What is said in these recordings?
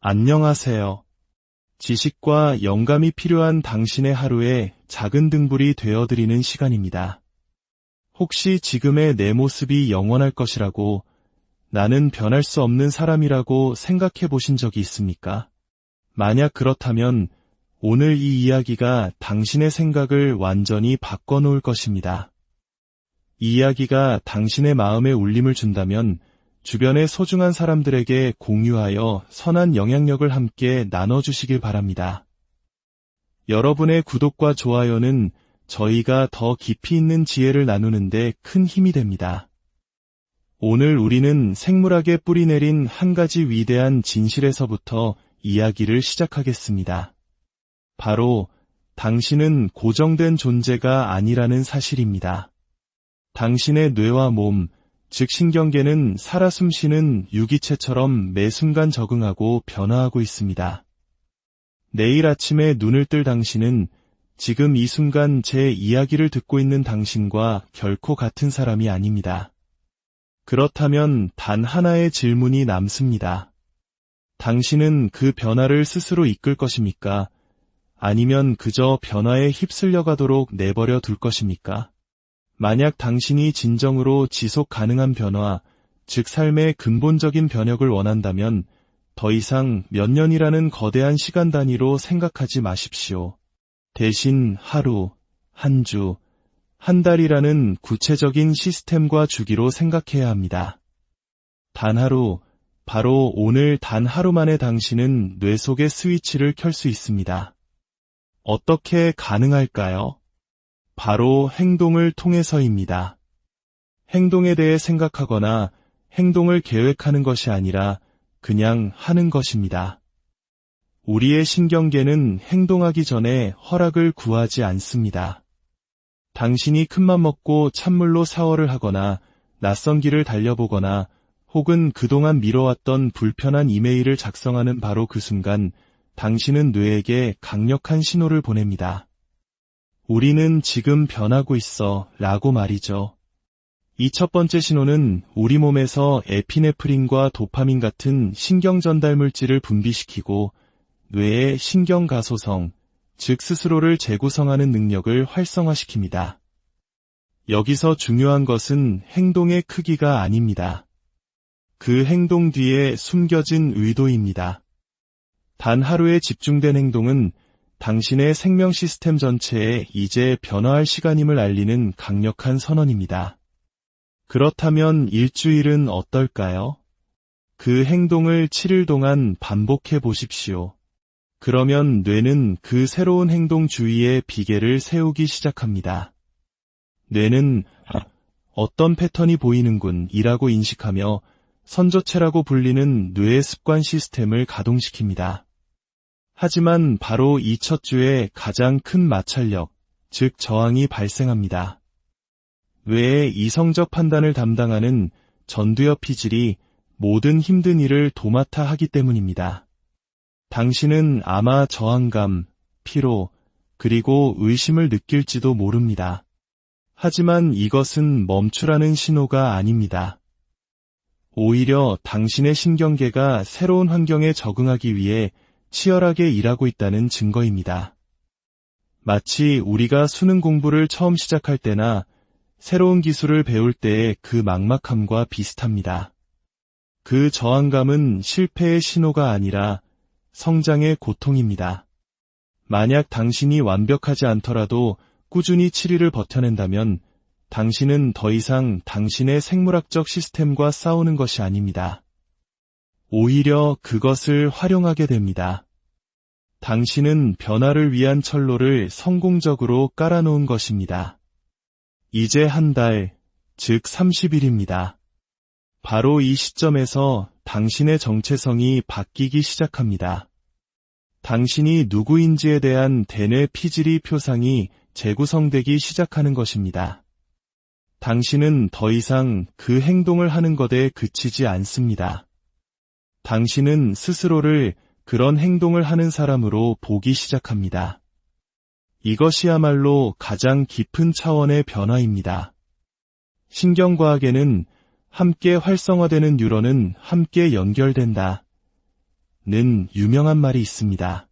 안녕하세요. 지식과 영감이 필요한 당신의 하루에 작은 등불이 되어드리는 시간입니다. 혹시 지금의 내 모습이 영원할 것이라고, 나는 변할 수 없는 사람이라고 생각해 보신 적이 있습니까? 만약 그렇다면 오늘 이 이야기가 당신의 생각을 완전히 바꿔놓을 것입니다. 이 이야기가 당신의 마음에 울림을 준다면 주변의 소중한 사람들에게 공유하여 선한 영향력을 함께 나눠주시길 바랍니다. 여러분의 구독과 좋아요는 저희가 더 깊이 있는 지혜를 나누는데 큰 힘이 됩니다. 오늘 우리는 생물학에 뿌리내린 한 가지 위대한 진실에서부터 이야기를 시작하겠습니다. 바로 당신은 고정된 존재가 아니라는 사실입니다. 당신의 뇌와 몸, 즉 신경계는 살아 숨쉬는 유기체처럼 매 순간 적응하고 변화하고 있습니다. 내일 아침에 눈을 뜰 당신은 지금 이 순간 제 이야기를 듣고 있는 당신과 결코 같은 사람이 아닙니다. 그렇다면 단 하나의 질문이 남습니다. 당신은 그 변화를 스스로 이끌 것입니까? 아니면 그저 변화에 휩쓸려 가도록 내버려 둘 것입니까? 만약 당신이 진정으로 지속 가능한 변화, 즉 삶의 근본적인 변혁을 원한다면 더 이상 몇 년이라는 거대한 시간 단위로 생각하지 마십시오. 대신 하루, 한 주, 한 달이라는 구체적인 시스템과 주기로 생각해야 합니다. 단 하루, 바로 오늘 단 하루 만에 당신은 뇌 속의 스위치를 켤 수 있습니다. 어떻게 가능할까요? 바로 행동을 통해서입니다. 행동에 대해 생각하거나 행동을 계획하는 것이 아니라 그냥 하는 것입니다. 우리의 신경계는 행동하기 전에 허락을 구하지 않습니다. 당신이 큰맘 먹고 찬물로 샤워를 하거나 낯선 길을 달려보거나 혹은 그동안 미뤄왔던 불편한 이메일을 작성하는 바로 그 순간 당신은 뇌에게 강력한 신호를 보냅니다. 우리는 지금 변하고 있어 라고 말이죠. 이 첫 번째 신호는 우리 몸에서 에피네프린과 도파민 같은 신경 전달 물질을 분비시키고 뇌의 신경가소성, 즉 스스로를 재구성하는 능력을 활성화시킵니다. 여기서 중요한 것은 행동의 크기가 아닙니다. 그 행동 뒤에 숨겨진 의도입니다. 단 하루에 집중된 행동은 당신의 생명 시스템 전체에 이제 변화할 시간임을 알리는 강력한 선언입니다. 그렇다면 일주일은 어떨까요? 그 행동을 7일 동안 반복해 보십시오. 그러면 뇌는 그 새로운 행동 주위에 비계를 세우기 시작합니다. 뇌는 어떤 패턴이 보이는군 이라고 인식하며 선조체라고 불리는 뇌의 습관 시스템을 가동시킵니다. 하지만 바로 이 첫 주에 가장 큰 마찰력, 즉 저항이 발생합니다. 뇌의 이성적 판단을 담당하는 전두엽 피질이 모든 힘든 일을 도맡아 하기 때문입니다. 당신은 아마 저항감, 피로, 그리고 의심을 느낄지도 모릅니다. 하지만 이것은 멈추라는 신호가 아닙니다. 오히려 당신의 신경계가 새로운 환경에 적응하기 위해 치열하게 일하고 있다는 증거입니다. 마치 우리가 수능 공부를 처음 시작할 때나 새로운 기술을 배울 때의 그 막막함과 비슷합니다. 그 저항감은 실패의 신호가 아니라 성장의 고통입니다. 만약 당신이 완벽하지 않더라도 꾸준히 7일을 버텨낸다면 당신은 더 이상 당신의 생물학적 시스템과 싸우는 것이 아닙니다. 오히려 그것을 활용하게 됩니다. 당신은 변화를 위한 철로를 성공적으로 깔아놓은 것입니다. 이제 한 달, 즉 30일입니다. 바로 이 시점에서 당신의 정체성이 바뀌기 시작합니다. 당신이 누구인지에 대한 대뇌 피질이 표상이 재구성되기 시작하는 것입니다. 당신은 더 이상 그 행동을 하는 것에 그치지 않습니다. 당신은 스스로를 그런 행동을 하는 사람으로 보기 시작합니다. 이것이야말로 가장 깊은 차원의 변화입니다. 신경과학에는 함께 활성화되는 뉴런은 함께 연결된다. 유명한 말이 있습니다.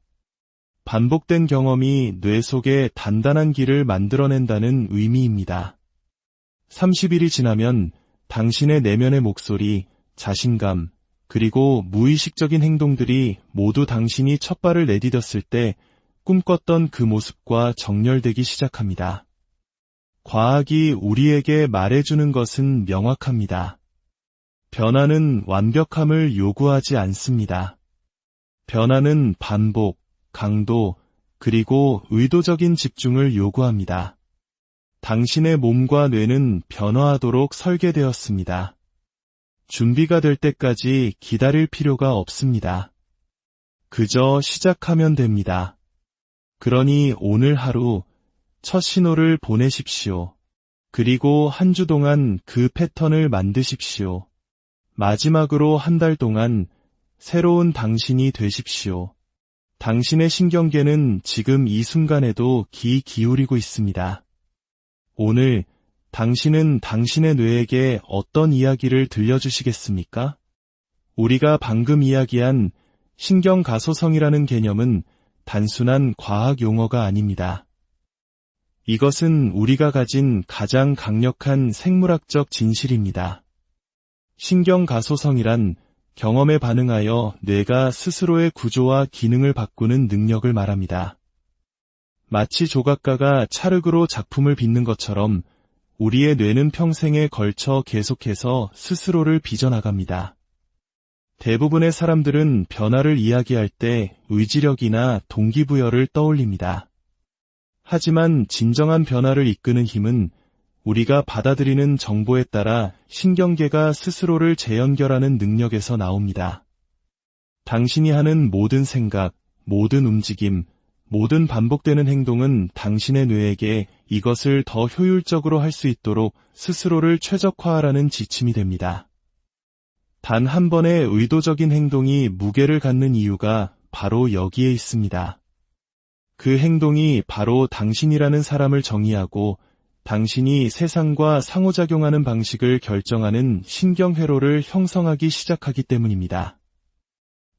반복된 경험이 뇌 속에 단단한 길을 만들어낸다는 의미입니다. 30일이 지나면 당신의 내면의 목소리, 자신감, 그리고 무의식적인 행동들이 모두 당신이 첫 발을 내디뎠을 때 꿈꿨던 그 모습과 정렬되기 시작합니다. 과학이 우리에게 말해주는 것은 명확합니다. 변화는 완벽함을 요구하지 않습니다. 변화는 반복, 강도, 그리고 의도적인 집중을 요구합니다. 당신의 몸과 뇌는 변화하도록 설계되었습니다. 준비가 될 때까지 기다릴 필요가 없습니다. 그저 시작하면 됩니다. 그러니 오늘 하루 첫 신호를 보내십시오. 그리고 한 주 동안 그 패턴을 만드십시오. 마지막으로 한 달 동안 새로운 당신이 되십시오. 당신의 신경계는 지금 이 순간에도 귀 기울이고 있습니다. 오늘 당신은 당신의 뇌에게 어떤 이야기를 들려주시겠습니까? 우리가 방금 이야기한 신경가소성이라는 개념은 단순한 과학 용어가 아닙니다. 이것은 우리가 가진 가장 강력한 생물학적 진실입니다. 신경가소성이란 경험에 반응하여 뇌가 스스로의 구조와 기능을 바꾸는 능력을 말합니다. 마치 조각가가 찰흙으로 작품을 빚는 것처럼 우리의 뇌는 평생에 걸쳐 계속해서 스스로를 빚어나갑니다. 대부분의 사람들은 변화를 이야기할 때 의지력이나 동기부여를 떠올립니다. 하지만 진정한 변화를 이끄는 힘은 우리가 받아들이는 정보에 따라 신경계가 스스로를 재연결하는 능력에서 나옵니다. 당신이 하는 모든 생각, 모든 움직임, 모든 반복되는 행동은 당신의 뇌에게 이것을 더 효율적으로 할 수 있도록 스스로를 최적화하라는 지침이 됩니다. 단 한 번의 의도적인 행동이 무게를 갖는 이유가 바로 여기에 있습니다. 그 행동이 바로 당신이라는 사람을 정의하고 당신이 세상과 상호작용하는 방식을 결정하는 신경회로를 형성하기 시작하기 때문입니다.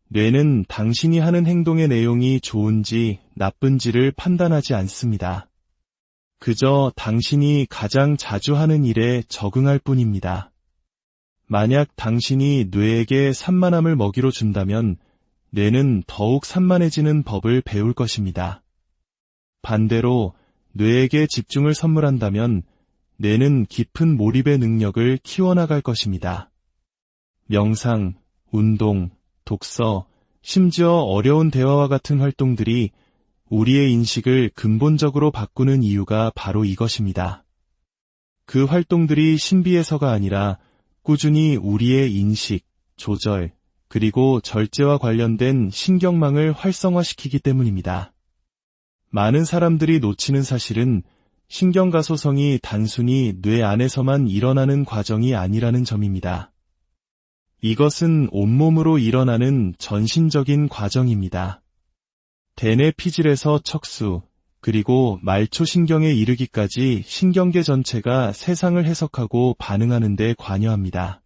뇌는 당신이 하는 행동의 내용이 좋은지 나쁜지를 판단하지 않습니다. 그저 당신이 가장 자주 하는 일에 적응할 뿐입니다. 만약 당신이 뇌에게 산만함을 먹이로 준다면 뇌는 더욱 산만해지는 법을 배울 것입니다. 반대로 뇌에게 집중을 선물한다면 뇌는 깊은 몰입의 능력을 키워나갈 것입니다. 명상, 운동, 독서, 심지어 어려운 대화와 같은 활동들이 우리의 인식을 근본적으로 바꾸는 이유가 바로 이것입니다. 그 활동들이 신비해서가 아니라 꾸준히 우리의 인식, 조절, 그리고 절제와 관련된 신경망을 활성화시키기 때문입니다. 많은 사람들이 놓치는 사실은 신경가소성이 단순히 뇌 안에서만 일어나는 과정이 아니라는 점입니다. 이것은 온몸으로 일어나는 전신적인 과정입니다. 대뇌 피질에서 척수, 그리고 말초신경에 이르기까지 신경계 전체가 세상을 해석하고 반응하는 데 관여합니다.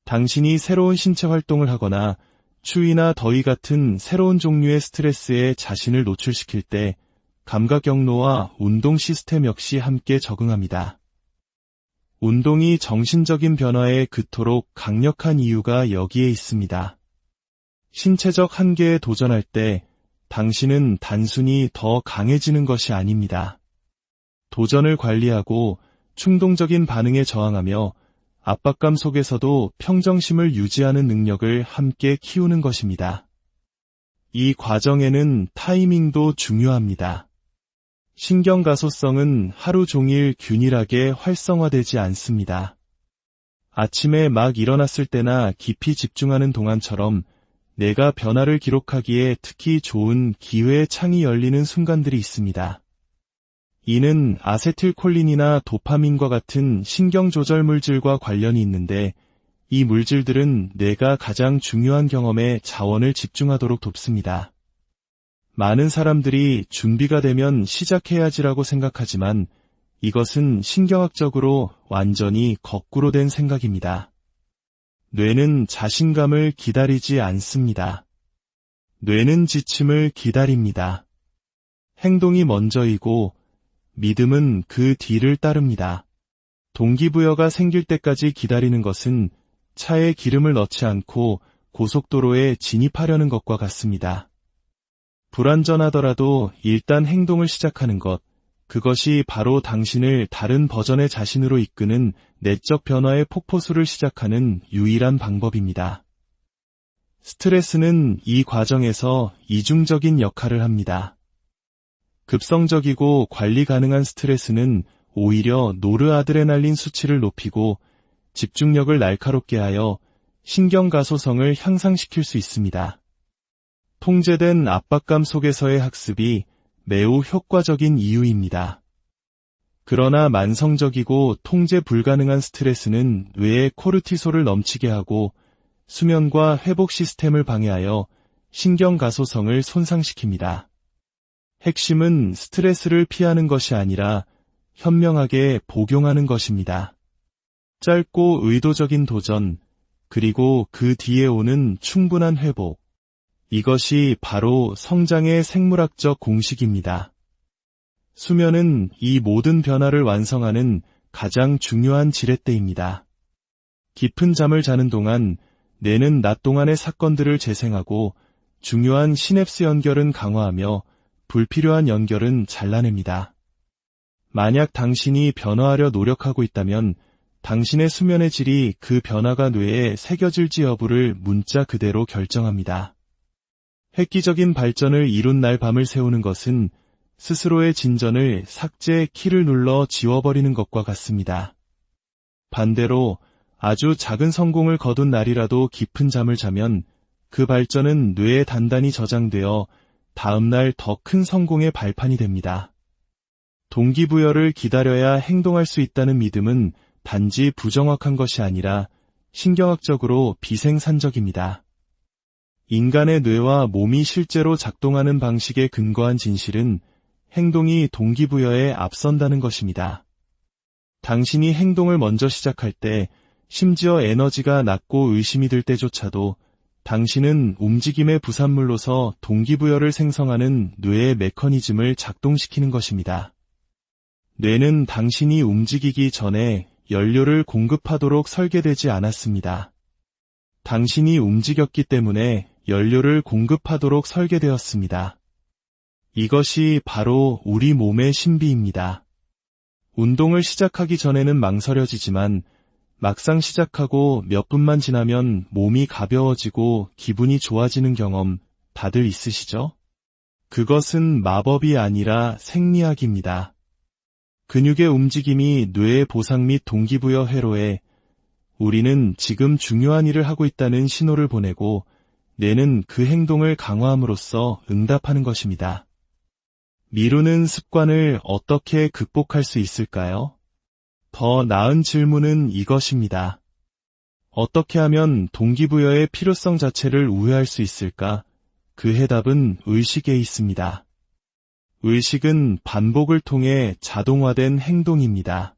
당신이 새로운 신체 활동을 하거나 추위나 더위 같은 새로운 종류의 스트레스에 자신을 노출시킬 때 감각 경로와 운동 시스템 역시 함께 적응합니다. 운동이 정신적인 변화에 그토록 강력한 이유가 여기에 있습니다. 신체적 한계에 도전할 때 당신은 단순히 더 강해지는 것이 아닙니다. 도전을 관리하고 충동적인 반응에 저항하며 압박감 속에서도 평정심을 유지하는 능력을 함께 키우는 것입니다. 이 과정에는 타이밍도 중요합니다. 신경가소성은 하루 종일 균일하게 활성화되지 않습니다. 아침에 막 일어났을 때나 깊이 집중하는 동안처럼 내가 변화를 기록하기에 특히 좋은 기회의 창이 열리는 순간들이 있습니다. 이는 아세틸콜린이나 도파민과 같은 신경조절 물질과 관련이 있는데 이 물질들은 뇌가 가장 중요한 경험에 자원을 집중하도록 돕습니다. 많은 사람들이 준비가 되면 시작해야지라고 생각하지만 이것은 신경학적으로 완전히 거꾸로 된 생각입니다. 뇌는 자신감을 기다리지 않습니다. 뇌는 지침을 기다립니다. 행동이 먼저이고 믿음은 그 뒤를 따릅니다. 동기부여가 생길 때까지 기다리는 것은 차에 기름을 넣지 않고 고속도로에 진입하려는 것과 같습니다. 불완전하더라도 일단 행동을 시작하는 것, 그것이 바로 당신을 다른 버전의 자신으로 이끄는 내적 변화의 폭포수를 시작하는 유일한 방법입니다. 스트레스는 이 과정에서 이중적인 역할을 합니다. 급성적이고 관리 가능한 스트레스는 오히려 노르아드레날린 수치를 높이고 집중력을 날카롭게 하여 신경가소성을 향상시킬 수 있습니다. 통제된 압박감 속에서의 학습이 매우 효과적인 이유입니다. 그러나 만성적이고 통제 불가능한 스트레스는 뇌에 코르티솔을 넘치게 하고 수면과 회복 시스템을 방해하여 신경가소성을 손상시킵니다. 핵심은 스트레스를 피하는 것이 아니라 현명하게 복용하는 것입니다. 짧고 의도적인 도전, 그리고 그 뒤에 오는 충분한 회복. 이것이 바로 성장의 생물학적 공식입니다. 수면은 이 모든 변화를 완성하는 가장 중요한 지렛대입니다. 깊은 잠을 자는 동안 뇌는 낮 동안의 사건들을 재생하고 중요한 시냅스 연결은 강화하며 불필요한 연결은 잘라냅니다. 만약 당신이 변화하려 노력하고 있다면 당신의 수면의 질이 그 변화가 뇌에 새겨질지 여부를 문자 그대로 결정합니다. 획기적인 발전을 이룬 날 밤을 새우는 것은 스스로의 진전을 삭제 키를 눌러 지워버리는 것과 같습니다. 반대로 아주 작은 성공을 거둔 날이라도 깊은 잠을 자면 그 발전은 뇌에 단단히 저장되어 다음날 더 큰 성공의 발판이 됩니다. 동기부여를 기다려야 행동할 수 있다는 믿음은 단지 부정확한 것이 아니라 신경학적으로 비생산적입니다. 인간의 뇌와 몸이 실제로 작동하는 방식에 근거한 진실은 행동이 동기부여에 앞선다는 것입니다. 당신이 행동을 먼저 시작할 때, 심지어 에너지가 낮고 의심이 들 때조차도 당신은 움직임의 부산물로서 동기부여를 생성하는 뇌의 메커니즘을 작동시키는 것입니다. 뇌는 당신이 움직이기 전에 연료를 공급하도록 설계되지 않았습니다. 당신이 움직였기 때문에 연료를 공급하도록 설계되었습니다. 이것이 바로 우리 몸의 신비입니다. 운동을 시작하기 전에는 망설여지지만 막상 시작하고 몇 분만 지나면 몸이 가벼워지고 기분이 좋아지는 경험 다들 있으시죠? 그것은 마법이 아니라 생리학입니다. 근육의 움직임이 뇌의 보상 및 동기부여 회로에 우리는 지금 중요한 일을 하고 있다는 신호를 보내고 뇌는 그 행동을 강화함으로써 응답하는 것입니다. 미루는 습관을 어떻게 극복할 수 있을까요? 더 나은 질문은 이것입니다. 어떻게 하면 동기부여의 필요성 자체를 우회할 수 있을까? 그 해답은 의식에 있습니다. 의식은 반복을 통해 자동화된 행동입니다.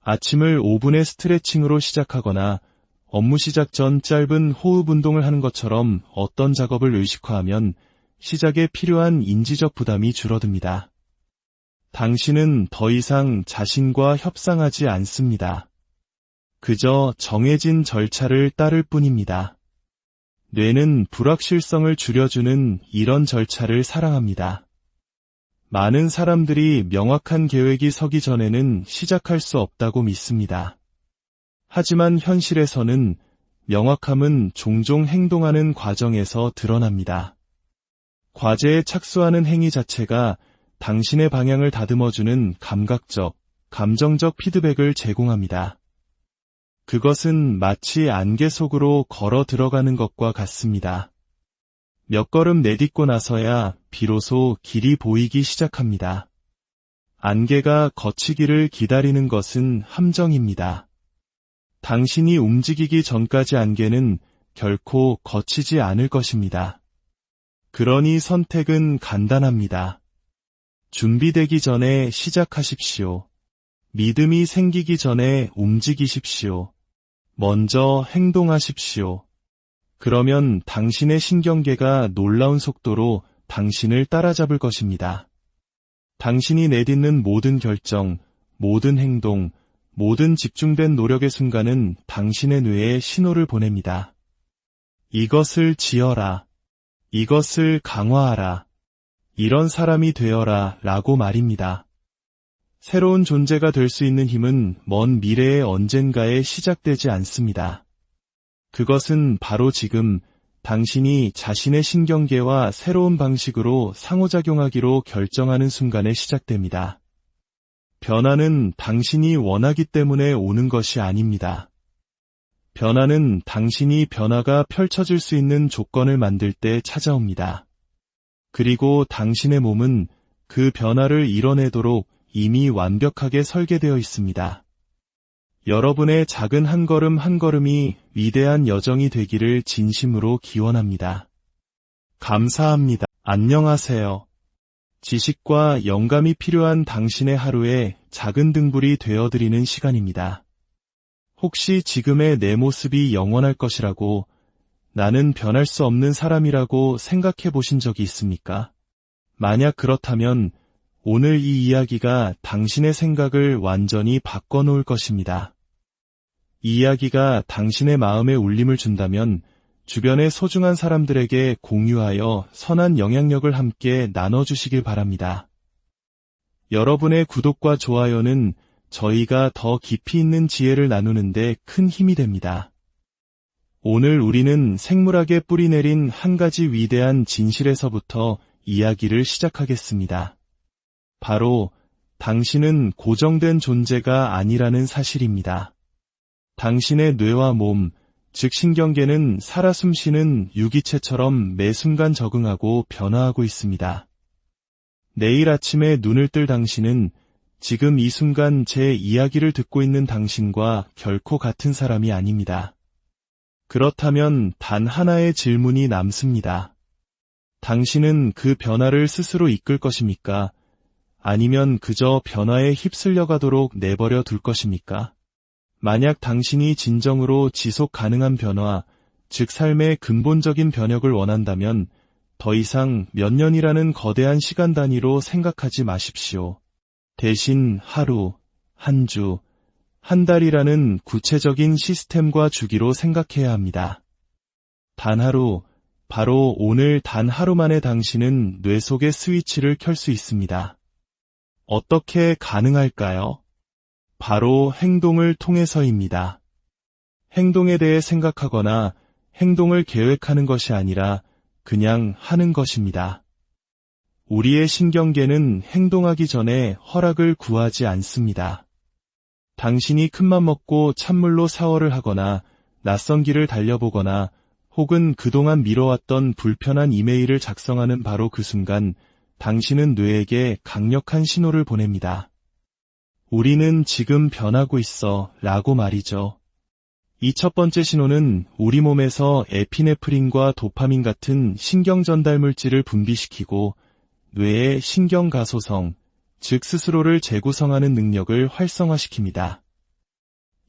아침을 5분의 스트레칭으로 시작하거나 업무 시작 전 짧은 호흡 운동을 하는 것처럼 어떤 작업을 의식화하면 시작에 필요한 인지적 부담이 줄어듭니다. 당신은 더 이상 자신과 협상하지 않습니다. 그저 정해진 절차를 따를 뿐입니다. 뇌는 불확실성을 줄여주는 이런 절차를 사랑합니다. 많은 사람들이 명확한 계획이 서기 전에는 시작할 수 없다고 믿습니다. 하지만 현실에서는 명확함은 종종 행동하는 과정에서 드러납니다. 과제에 착수하는 행위 자체가 당신의 방향을 다듬어주는 감각적, 감정적 피드백을 제공합니다. 그것은 마치 안개 속으로 걸어 들어가는 것과 같습니다. 몇 걸음 내딛고 나서야 비로소 길이 보이기 시작합니다. 안개가 걷히기를 기다리는 것은 함정입니다. 당신이 움직이기 전까지 안개는 결코 걷히지 않을 것입니다. 그러니 선택은 간단합니다. 준비되기 전에 시작하십시오. 믿음이 생기기 전에 움직이십시오. 먼저 행동하십시오. 그러면 당신의 신경계가 놀라운 속도로 당신을 따라잡을 것입니다. 당신이 내딛는 모든 결정, 모든 행동, 모든 집중된 노력의 순간은 당신의 뇌에 신호를 보냅니다. 이것을 지어라. 이것을 강화하라. 이런 사람이 되어라 라고 말입니다. 새로운 존재가 될 수 있는 힘은 먼 미래의 언젠가에 시작되지 않습니다. 그것은 바로 지금 당신이 자신의 신경계와 새로운 방식으로 상호작용하기로 결정하는 순간에 시작됩니다. 변화는 당신이 원하기 때문에 오는 것이 아닙니다. 변화는 당신이 변화가 펼쳐질 수 있는 조건을 만들 때 찾아옵니다. 그리고 당신의 몸은 그 변화를 이뤄내도록 이미 완벽하게 설계되어 있습니다. 여러분의 작은 한 걸음 한 걸음이 위대한 여정이 되기를 진심으로 기원합니다. 감사합니다. 안녕하세요. 지식과 영감이 필요한 당신의 하루에 작은 등불이 되어드리는 시간입니다. 혹시 지금의 내 모습이 영원할 것이라고, 나는 변할 수 없는 사람이라고 생각해 보신 적이 있습니까? 만약 그렇다면 오늘 이 이야기가 당신의 생각을 완전히 바꿔놓을 것입니다. 이 이야기가 당신의 마음에 울림을 준다면 주변의 소중한 사람들에게 공유하여 선한 영향력을 함께 나눠주시길 바랍니다. 여러분의 구독과 좋아요는 저희가 더 깊이 있는 지혜를 나누는데 큰 힘이 됩니다. 오늘 우리는 생물학에 뿌리내린 한 가지 위대한 진실에서부터 이야기를 시작하겠습니다. 바로 당신은 고정된 존재가 아니라는 사실입니다. 당신의 뇌와 몸, 즉 신경계는 살아 숨쉬는 유기체처럼 매 순간 적응하고 변화하고 있습니다. 내일 아침에 눈을 뜰 당신은 지금 이 순간 제 이야기를 듣고 있는 당신과 결코 같은 사람이 아닙니다. 그렇다면 단 하나의 질문이 남습니다. 당신은 그 변화를 스스로 이끌 것입니까? 아니면 그저 변화에 휩쓸려 가도록 내버려 둘 것입니까? 만약 당신이 진정으로 지속 가능한 변화, 즉 삶의 근본적인 변혁을 원한다면 더 이상 몇 년이라는 거대한 시간 단위로 생각하지 마십시오. 대신 하루, 한 주, 한 달이라는 구체적인 시스템과 주기로 생각해야 합니다. 단 하루, 바로 오늘 단 하루 만에 당신은 뇌 속의 스위치를 켤 수 있습니다. 어떻게 가능할까요? 바로 행동을 통해서입니다. 행동에 대해 생각하거나 행동을 계획하는 것이 아니라 그냥 하는 것입니다. 우리의 신경계는 행동하기 전에 허락을 구하지 않습니다. 당신이 큰맘 먹고 찬물로 샤워를 하거나 낯선 길을 달려보거나 혹은 그동안 미뤄왔던 불편한 이메일을 작성하는 바로 그 순간 당신은 뇌에게 강력한 신호를 보냅니다. 우리는 지금 변하고 있어 라고 말이죠. 이 첫 번째 신호는 우리 몸에서 에피네프린과 도파민 같은 신경 전달 물질을 분비시키고 뇌의 신경가소성, 즉 스스로를 재구성하는 능력을 활성화시킵니다.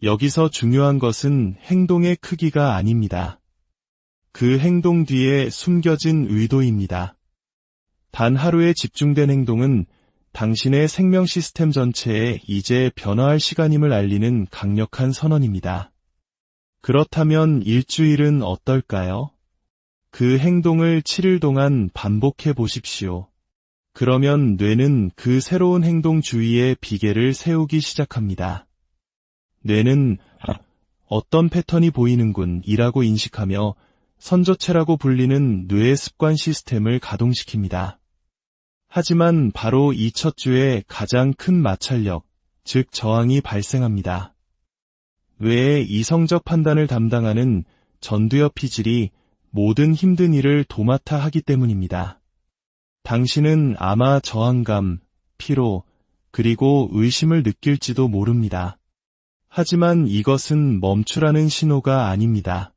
여기서 중요한 것은 행동의 크기가 아닙니다. 그 행동 뒤에 숨겨진 의도입니다. 단 하루에 집중된 행동은 당신의 생명 시스템 전체에 이제 변화할 시간임을 알리는 강력한 선언입니다. 그렇다면 일주일은 어떨까요? 그 행동을 7일 동안 반복해 보십시오. 그러면 뇌는 그 새로운 행동 주위에 비계를 세우기 시작합니다. 뇌는 어떤 패턴이 보이는군 이라고 인식하며 선조체라고 불리는 뇌의 습관 시스템을 가동시킵니다. 하지만 바로 이 첫 주에 가장 큰 마찰력, 즉 저항이 발생합니다. 뇌의 이성적 판단을 담당하는 전두엽 피질이 모든 힘든 일을 도맡아 하기 때문입니다. 당신은 아마 저항감, 피로, 그리고 의심을 느낄지도 모릅니다. 하지만 이것은 멈추라는 신호가 아닙니다.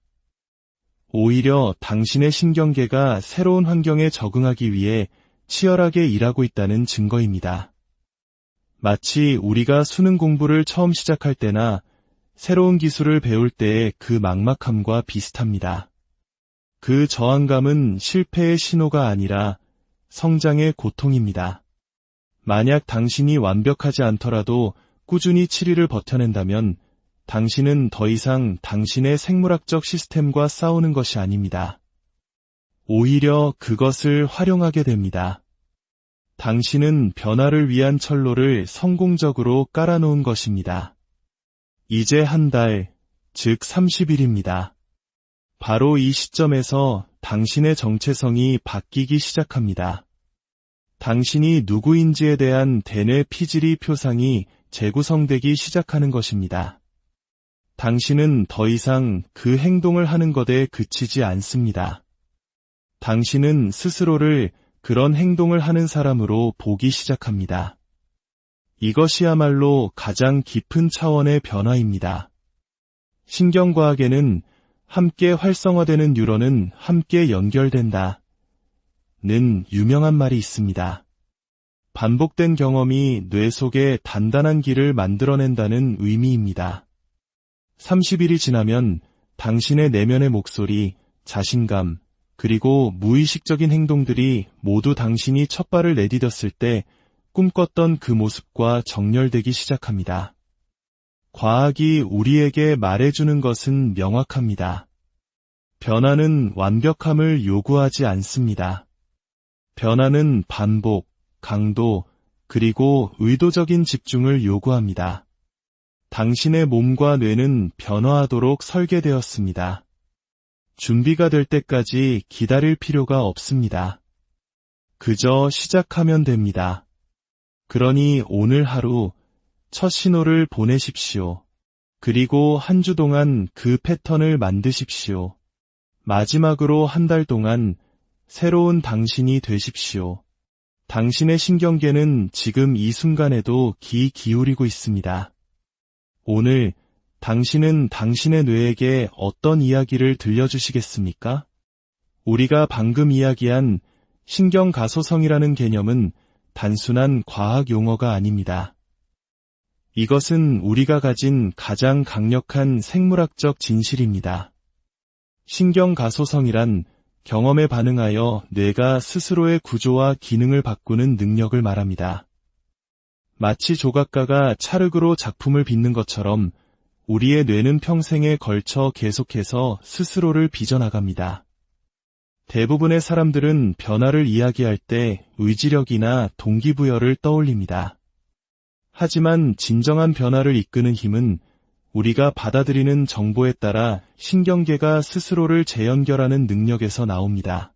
오히려 당신의 신경계가 새로운 환경에 적응하기 위해 치열하게 일하고 있다는 증거입니다. 마치 우리가 수능 공부를 처음 시작할 때나 새로운 기술을 배울 때의 그 막막함과 비슷합니다. 그 저항감은 실패의 신호가 아니라 성장의 고통입니다. 만약 당신이 완벽하지 않더라도 꾸준히 7일을 버텨낸다면 당신은 더 이상 당신의 생물학적 시스템과 싸우는 것이 아닙니다. 오히려 그것을 활용하게 됩니다. 당신은 변화를 위한 철로를 성공적으로 깔아놓은 것입니다. 이제 한 달, 즉 30일입니다. 바로 이 시점에서 당신의 정체성이 바뀌기 시작합니다. 당신이 누구인지에 대한 대뇌 피질이 표상이 재구성되기 시작하는 것입니다. 당신은 더 이상 그 행동을 하는 것에 그치지 않습니다. 당신은 스스로를 그런 행동을 하는 사람으로 보기 시작합니다. 이것이야말로 가장 깊은 차원의 변화입니다. 신경과학에는 함께 활성화되는 뉴런은 함께 연결된다 는 유명한 말이 있습니다. 반복된 경험이 뇌 속에 단단한 길을 만들어낸다는 의미입니다. 30일이 지나면 당신의 내면의 목소리, 자신감, 그리고 무의식적인 행동들이 모두 당신이 첫 발을 내디뎠을 때 꿈꿨던 그 모습과 정렬되기 시작합니다. 과학이 우리에게 말해주는 것은 명확합니다. 변화는 완벽함을 요구하지 않습니다. 변화는 반복, 강도, 그리고 의도적인 집중을 요구합니다. 당신의 몸과 뇌는 변화하도록 설계되었습니다. 준비가 될 때까지 기다릴 필요가 없습니다. 그저 시작하면 됩니다. 그러니 오늘 하루 첫 신호를 보내십시오. 그리고 한 주 동안 그 패턴을 만드십시오. 마지막으로 한 달 동안 새로운 당신이 되십시오. 당신의 신경계는 지금 이 순간에도 귀 기울이고 있습니다. 오늘 당신은 당신의 뇌에게 어떤 이야기를 들려주시겠습니까? 우리가 방금 이야기한 신경가소성이라는 개념은 단순한 과학 용어가 아닙니다. 이것은 우리가 가진 가장 강력한 생물학적 진실입니다. 신경가소성이란 경험에 반응하여 뇌가 스스로의 구조와 기능을 바꾸는 능력을 말합니다. 마치 조각가가 찰흙으로 작품을 빚는 것처럼 우리의 뇌는 평생에 걸쳐 계속해서 스스로를 빚어나갑니다. 대부분의 사람들은 변화를 이야기할 때 의지력이나 동기부여를 떠올립니다. 하지만 진정한 변화를 이끄는 힘은 우리가 받아들이는 정보에 따라 신경계가 스스로를 재연결하는 능력에서 나옵니다.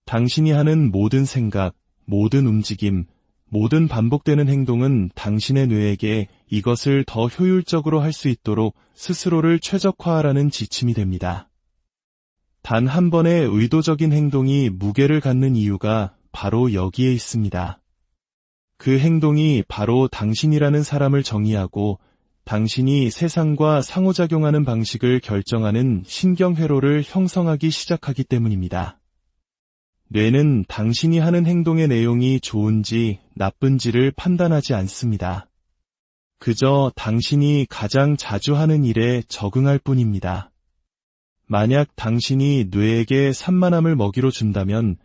당신이 하는 모든 생각, 모든 움직임, 모든 반복되는 행동은 당신의 뇌에게 이것을 더 효율적으로 할 수 있도록 스스로를 최적화하라는 지침이 됩니다. 단 한 번의 의도적인 행동이 무게를 갖는 이유가 바로 여기에 있습니다. 그 행동이 바로 당신이라는 사람을 정의하고 당신이 세상과 상호작용하는 방식을 결정하는 신경회로를 형성하기 시작하기 때문입니다. 뇌는 당신이 하는 행동의 내용이 좋은지 나쁜지를 판단하지 않습니다. 그저 당신이 가장 자주 하는 일에 적응할 뿐입니다. 만약 당신이 뇌에게 산만함을 먹이로 준다면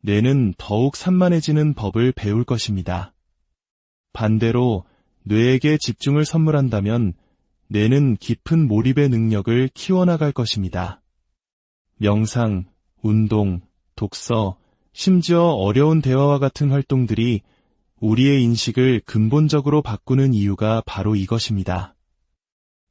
뇌는 더욱 산만해지는 법을 배울 것입니다. 반대로 뇌에게 집중을 선물한다면 뇌는 깊은 몰입의 능력을 키워나갈 것입니다. 명상, 운동, 독서, 심지어 어려운 대화와 같은 활동들이 우리의 인식을 근본적으로 바꾸는 이유가 바로 이것입니다.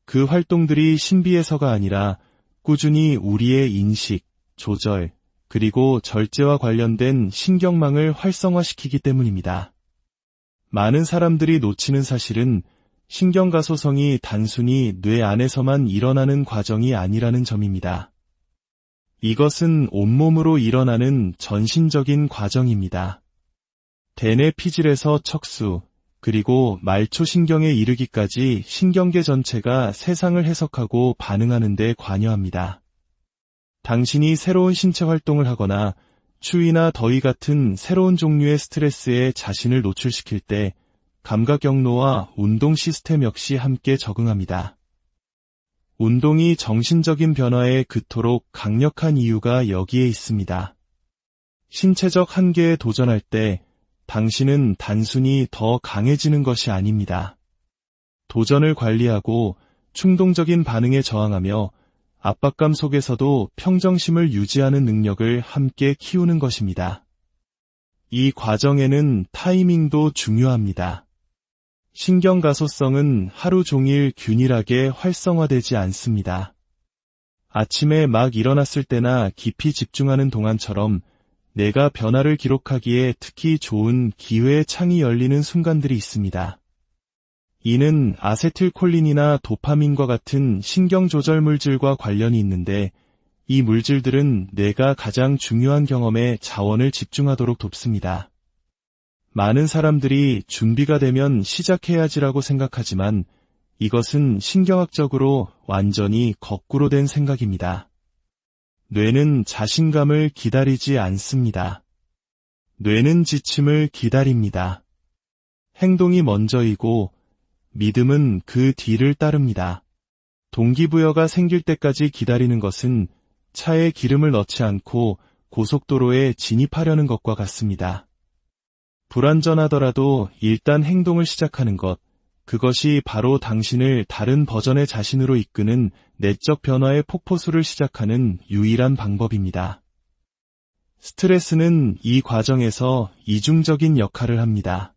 그 활동들이 신비해서가 아니라 꾸준히 우리의 인식, 조절, 그리고 절제와 관련된 신경망을 활성화시키기 때문입니다. 많은 사람들이 놓치는 사실은 신경가소성이 단순히 뇌 안에서만 일어나는 과정이 아니라는 점입니다. 이것은 온몸으로 일어나는 전신적인 과정입니다. 대뇌 피질에서 척수, 그리고 말초신경에 이르기까지 신경계 전체가 세상을 해석하고 반응하는 데 관여합니다. 당신이 새로운 신체 활동을 하거나 추위나 더위 같은 새로운 종류의 스트레스에 자신을 노출시킬 때 감각 경로와 운동 시스템 역시 함께 적응합니다. 운동이 정신적인 변화에 그토록 강력한 이유가 여기에 있습니다. 신체적 한계에 도전할 때 당신은 단순히 더 강해지는 것이 아닙니다. 도전을 관리하고 충동적인 반응에 저항하며 압박감 속에서도 평정심을 유지하는 능력을 함께 키우는 것입니다. 이 과정에는 타이밍도 중요합니다. 신경가소성은 하루 종일 균일하게 활성화되지 않습니다. 아침에 막 일어났을 때나 깊이 집중하는 동안처럼 내가 변화를 기록하기에 특히 좋은 기회의 창이 열리는 순간들이 있습니다. 이는 아세틸콜린이나 도파민과 같은 신경조절 물질과 관련이 있는데 이 물질들은 뇌가 가장 중요한 경험에 자원을 집중하도록 돕습니다. 많은 사람들이 준비가 되면 시작해야지라고 생각하지만 이것은 신경학적으로 완전히 거꾸로 된 생각입니다. 뇌는 자신감을 기다리지 않습니다. 뇌는 지침을 기다립니다. 행동이 먼저이고 믿음은 그 뒤를 따릅니다. 동기부여가 생길 때까지 기다리는 것은 차에 기름을 넣지 않고 고속도로에 진입하려는 것과 같습니다. 불완전하더라도 일단 행동을 시작하는 것, 그것이 바로 당신을 다른 버전의 자신으로 이끄는 내적 변화의 폭포수를 시작하는 유일한 방법입니다. 스트레스는 이 과정에서 이중적인 역할을 합니다.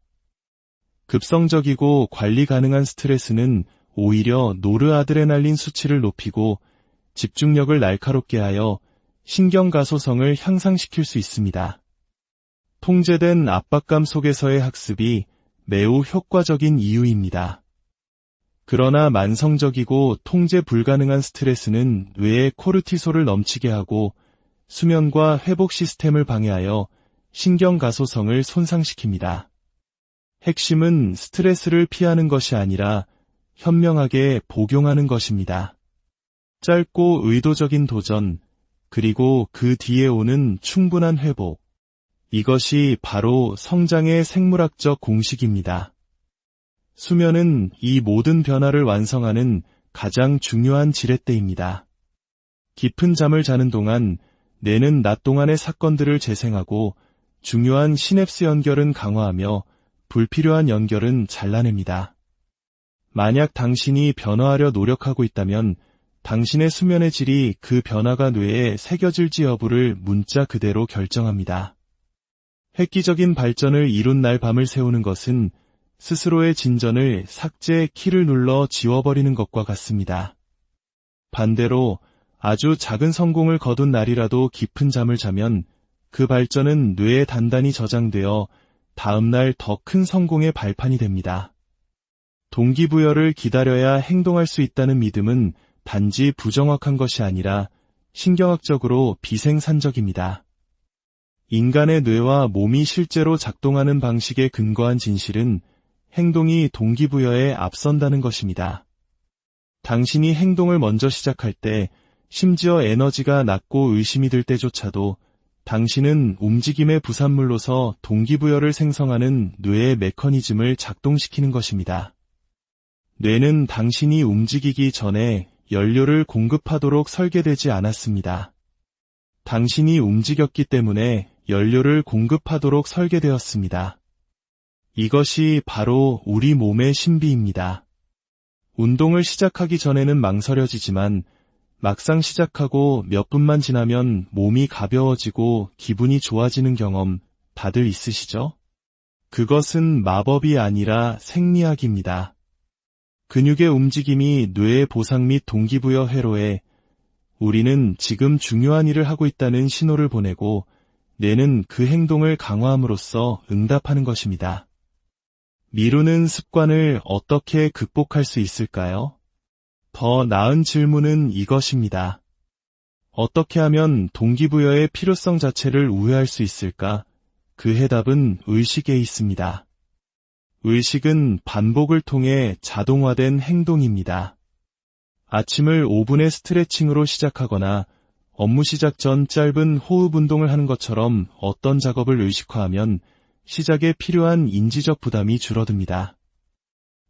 급성적이고 관리 가능한 스트레스는 오히려 노르아드레날린 수치를 높이고 집중력을 날카롭게 하여 신경가소성을 향상시킬 수 있습니다. 통제된 압박감 속에서의 학습이 매우 효과적인 이유입니다. 그러나 만성적이고 통제 불가능한 스트레스는 뇌에 코르티솔을 넘치게 하고 수면과 회복 시스템을 방해하여 신경가소성을 손상시킵니다. 핵심은 스트레스를 피하는 것이 아니라 현명하게 복용하는 것입니다. 짧고 의도적인 도전, 그리고 그 뒤에 오는 충분한 회복. 이것이 바로 성장의 생물학적 공식입니다. 수면은 이 모든 변화를 완성하는 가장 중요한 지렛대입니다. 깊은 잠을 자는 동안 뇌는 낮 동안의 사건들을 재생하고 중요한 시냅스 연결은 강화하며 불필요한 연결은 잘라냅니다. 만약 당신이 변화하려 노력하고 있다면 당신의 수면의 질이 그 변화가 뇌에 새겨질지 여부를 문자 그대로 결정합니다. 획기적인 발전을 이룬 날 밤을 새우는 것은 스스로의 진전을 삭제 키를 눌러 지워버리는 것과 같습니다. 반대로 아주 작은 성공을 거둔 날이라도 깊은 잠을 자면 그 발전은 뇌에 단단히 저장되어 다음날 더 큰 성공의 발판이 됩니다. 동기부여를 기다려야 행동할 수 있다는 믿음은 단지 부정확한 것이 아니라 신경학적으로 비생산적입니다. 인간의 뇌와 몸이 실제로 작동하는 방식에 근거한 진실은 행동이 동기부여에 앞선다는 것입니다. 당신이 행동을 먼저 시작할 때, 심지어 에너지가 낮고 의심이 들 때조차도 당신은 움직임의 부산물로서 동기부여를 생성하는 뇌의 메커니즘을 작동시키는 것입니다. 뇌는 당신이 움직이기 전에 연료를 공급하도록 설계되지 않았습니다. 당신이 움직였기 때문에 연료를 공급하도록 설계되었습니다. 이것이 바로 우리 몸의 신비입니다. 운동을 시작하기 전에는 망설여지지만 막상 시작하고 몇 분만 지나면 몸이 가벼워지고 기분이 좋아지는 경험 다들 있으시죠? 그것은 마법이 아니라 생리학입니다. 근육의 움직임이 뇌의 보상 및 동기부여 회로에 우리는 지금 중요한 일을 하고 있다는 신호를 보내고 뇌는 그 행동을 강화함으로써 응답하는 것입니다. 미루는 습관을 어떻게 극복할 수 있을까요? 더 나은 질문은 이것입니다. 어떻게 하면 동기부여의 필요성 자체를 우회할 수 있을까? 그 해답은 의식에 있습니다. 의식은 반복을 통해 자동화된 행동입니다. 아침을 5분의 스트레칭으로 시작하거나 업무 시작 전 짧은 호흡 운동을 하는 것처럼 어떤 작업을 의식화하면 시작에 필요한 인지적 부담이 줄어듭니다.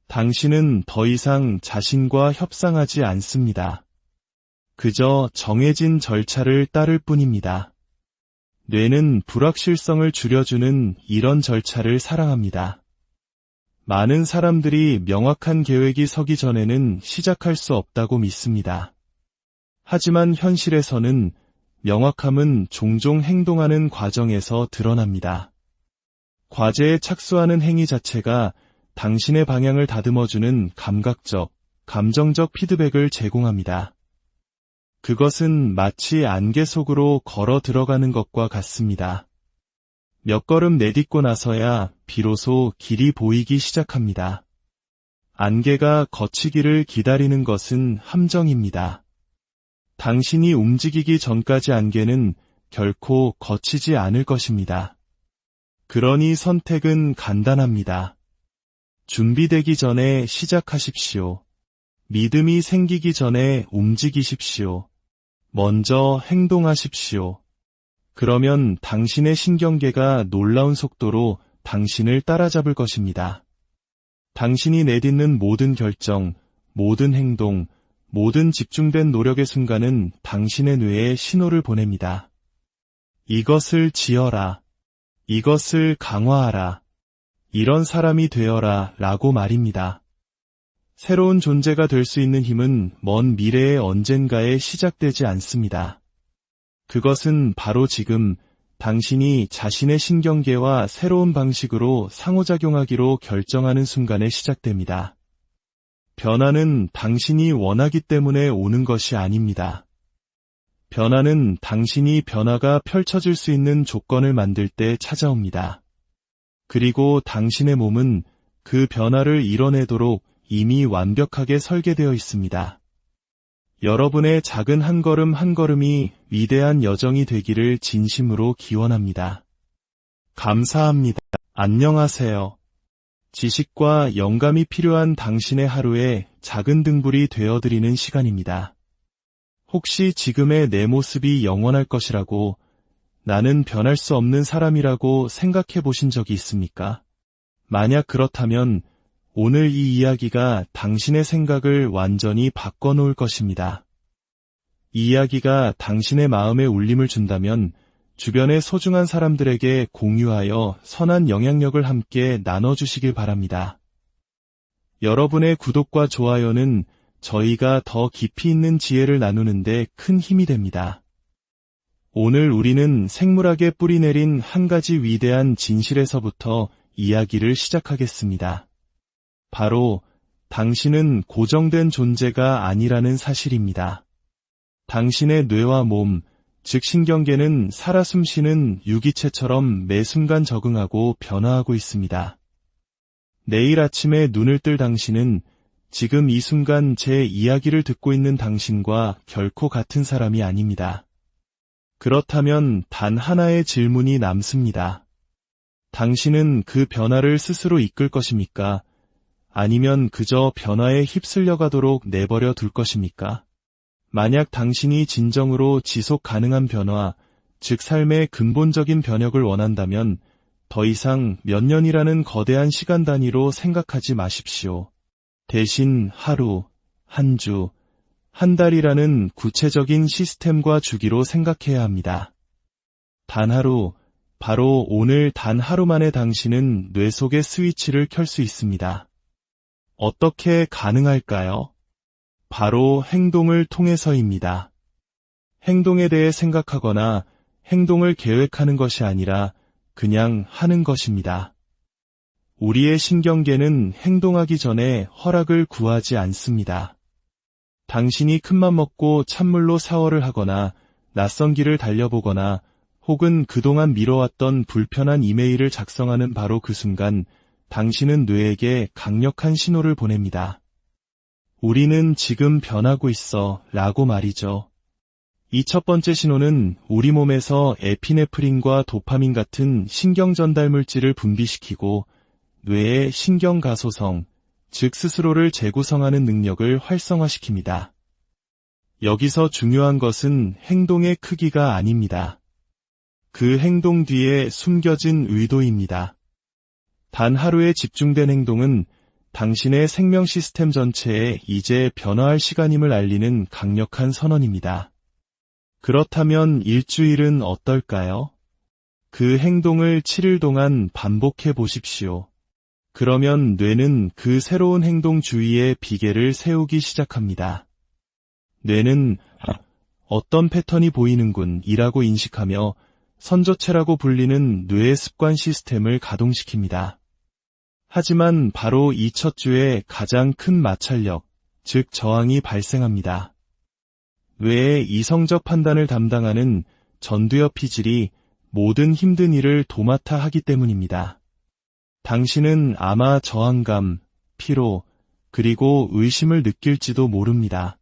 당신은 더 이상 자신과 협상하지 않습니다. 그저 정해진 절차를 따를 뿐입니다. 뇌는 불확실성을 줄여주는 이런 절차를 사랑합니다. 많은 사람들이 명확한 계획이 서기 전에는 시작할 수 없다고 믿습니다. 하지만 현실에서는 명확함은 종종 행동하는 과정에서 드러납니다. 과제에 착수하는 행위 자체가 당신의 방향을 다듬어주는 감각적, 감정적 피드백을 제공합니다. 그것은 마치 안개 속으로 걸어 들어가는 것과 같습니다. 몇 걸음 내딛고 나서야 비로소 길이 보이기 시작합니다. 안개가 걷히기를 기다리는 것은 함정입니다. 당신이 움직이기 전까지 안개는 결코 걷히지 않을 것입니다. 그러니 선택은 간단합니다. 준비되기 전에 시작하십시오. 믿음이 생기기 전에 움직이십시오. 먼저 행동하십시오. 그러면 당신의 신경계가 놀라운 속도로 당신을 따라잡을 것입니다. 당신이 내딛는 모든 결정, 모든 행동, 모든 집중된 노력의 순간은 당신의 뇌에 신호를 보냅니다. 이것을 지어라. 이것을 강화하라. 이런 사람이 되어라 라고 말입니다. 새로운 존재가 될 수 있는 힘은 먼 미래의 언젠가에 시작되지 않습니다. 그것은 바로 지금 당신이 자신의 신경계와 새로운 방식으로 상호작용하기로 결정하는 순간에 시작됩니다. 변화는 당신이 원하기 때문에 오는 것이 아닙니다. 변화는 당신이 변화가 펼쳐질 수 있는 조건을 만들 때 찾아옵니다. 그리고 당신의 몸은 그 변화를 이뤄내도록 이미 완벽하게 설계되어 있습니다. 여러분의 작은 한 걸음 한 걸음이 위대한 여정이 되기를 진심으로 기원합니다. 감사합니다. 안녕하세요. 지식과 영감이 필요한 당신의 하루에 작은 등불이 되어드리는 시간입니다. 혹시 지금의 내 모습이 영원할 것이라고, 나는 변할 수 없는 사람이라고 생각해 보신 적이 있습니까? 만약 그렇다면 오늘 이 이야기가 당신의 생각을 완전히 바꿔놓을 것입니다. 이 이야기가 당신의 마음에 울림을 준다면 주변의 소중한 사람들에게 공유하여 선한 영향력을 함께 나눠주시길 바랍니다. 여러분의 구독과 좋아요는 저희가 더 깊이 있는 지혜를 나누는데 큰 힘이 됩니다. 오늘 우리는 생물학에 뿌리내린 한 가지 위대한 진실에서부터 이야기를 시작하겠습니다. 바로 당신은 고정된 존재가 아니라는 사실입니다. 당신의 뇌와 몸, 즉 신경계는 살아 숨쉬는 유기체처럼 매 순간 적응하고 변화하고 있습니다. 내일 아침에 눈을 뜰 당신은 지금 이 순간 제 이야기를 듣고 있는 당신과 결코 같은 사람이 아닙니다. 그렇다면 단 하나의 질문이 남습니다. 당신은 그 변화를 스스로 이끌 것입니까? 아니면 그저 변화에 휩쓸려 가도록 내버려 둘 것입니까? 만약 당신이 진정으로 지속 가능한 변화, 즉 삶의 근본적인 변혁을 원한다면 더 이상 몇 년이라는 거대한 시간 단위로 생각하지 마십시오. 대신 하루, 한 주, 한 달이라는 구체적인 시스템과 주기로 생각해야 합니다. 단 하루, 바로 오늘 단 하루 만에 당신은 뇌 속의 스위치를 켤 수 있습니다. 어떻게 가능할까요? 바로 행동을 통해서입니다. 행동에 대해 생각하거나 행동을 계획하는 것이 아니라 그냥 하는 것입니다. 우리의 신경계는 행동하기 전에 허락을 구하지 않습니다. 당신이 큰맘 먹고 찬물로 샤워를 하거나 낯선 길을 달려보거나 혹은 그동안 미뤄왔던 불편한 이메일을 작성하는 바로 그 순간 당신은 뇌에게 강력한 신호를 보냅니다. 우리는 지금 변하고 있어 라고 말이죠. 이 첫 번째 신호는 우리 몸에서 에피네프린과 도파민 같은 신경 전달 물질을 분비시키고 뇌의 신경가소성, 즉 스스로를 재구성하는 능력을 활성화시킵니다. 여기서 중요한 것은 행동의 크기가 아닙니다. 그 행동 뒤에 숨겨진 의도입니다. 단 하루에 집중된 행동은 당신의 생명 시스템 전체에 이제 변화할 시간임을 알리는 강력한 선언입니다. 그렇다면 일주일은 어떨까요? 그 행동을 7일 동안 반복해 보십시오. 그러면 뇌는 그 새로운 행동 주위에 비계를 세우기 시작합니다. 뇌는 어떤 패턴이 보이는군 이라고 인식하며 선조체라고 불리는 뇌의 습관 시스템을 가동시킵니다. 하지만 바로 이 첫 주에 가장 큰 마찰력, 즉 저항이 발생합니다. 뇌의 이성적 판단을 담당하는 전두엽 피질이 모든 힘든 일을 도맡아 하기 때문입니다. 당신은 아마 저항감, 피로, 그리고 의심을 느낄지도 모릅니다.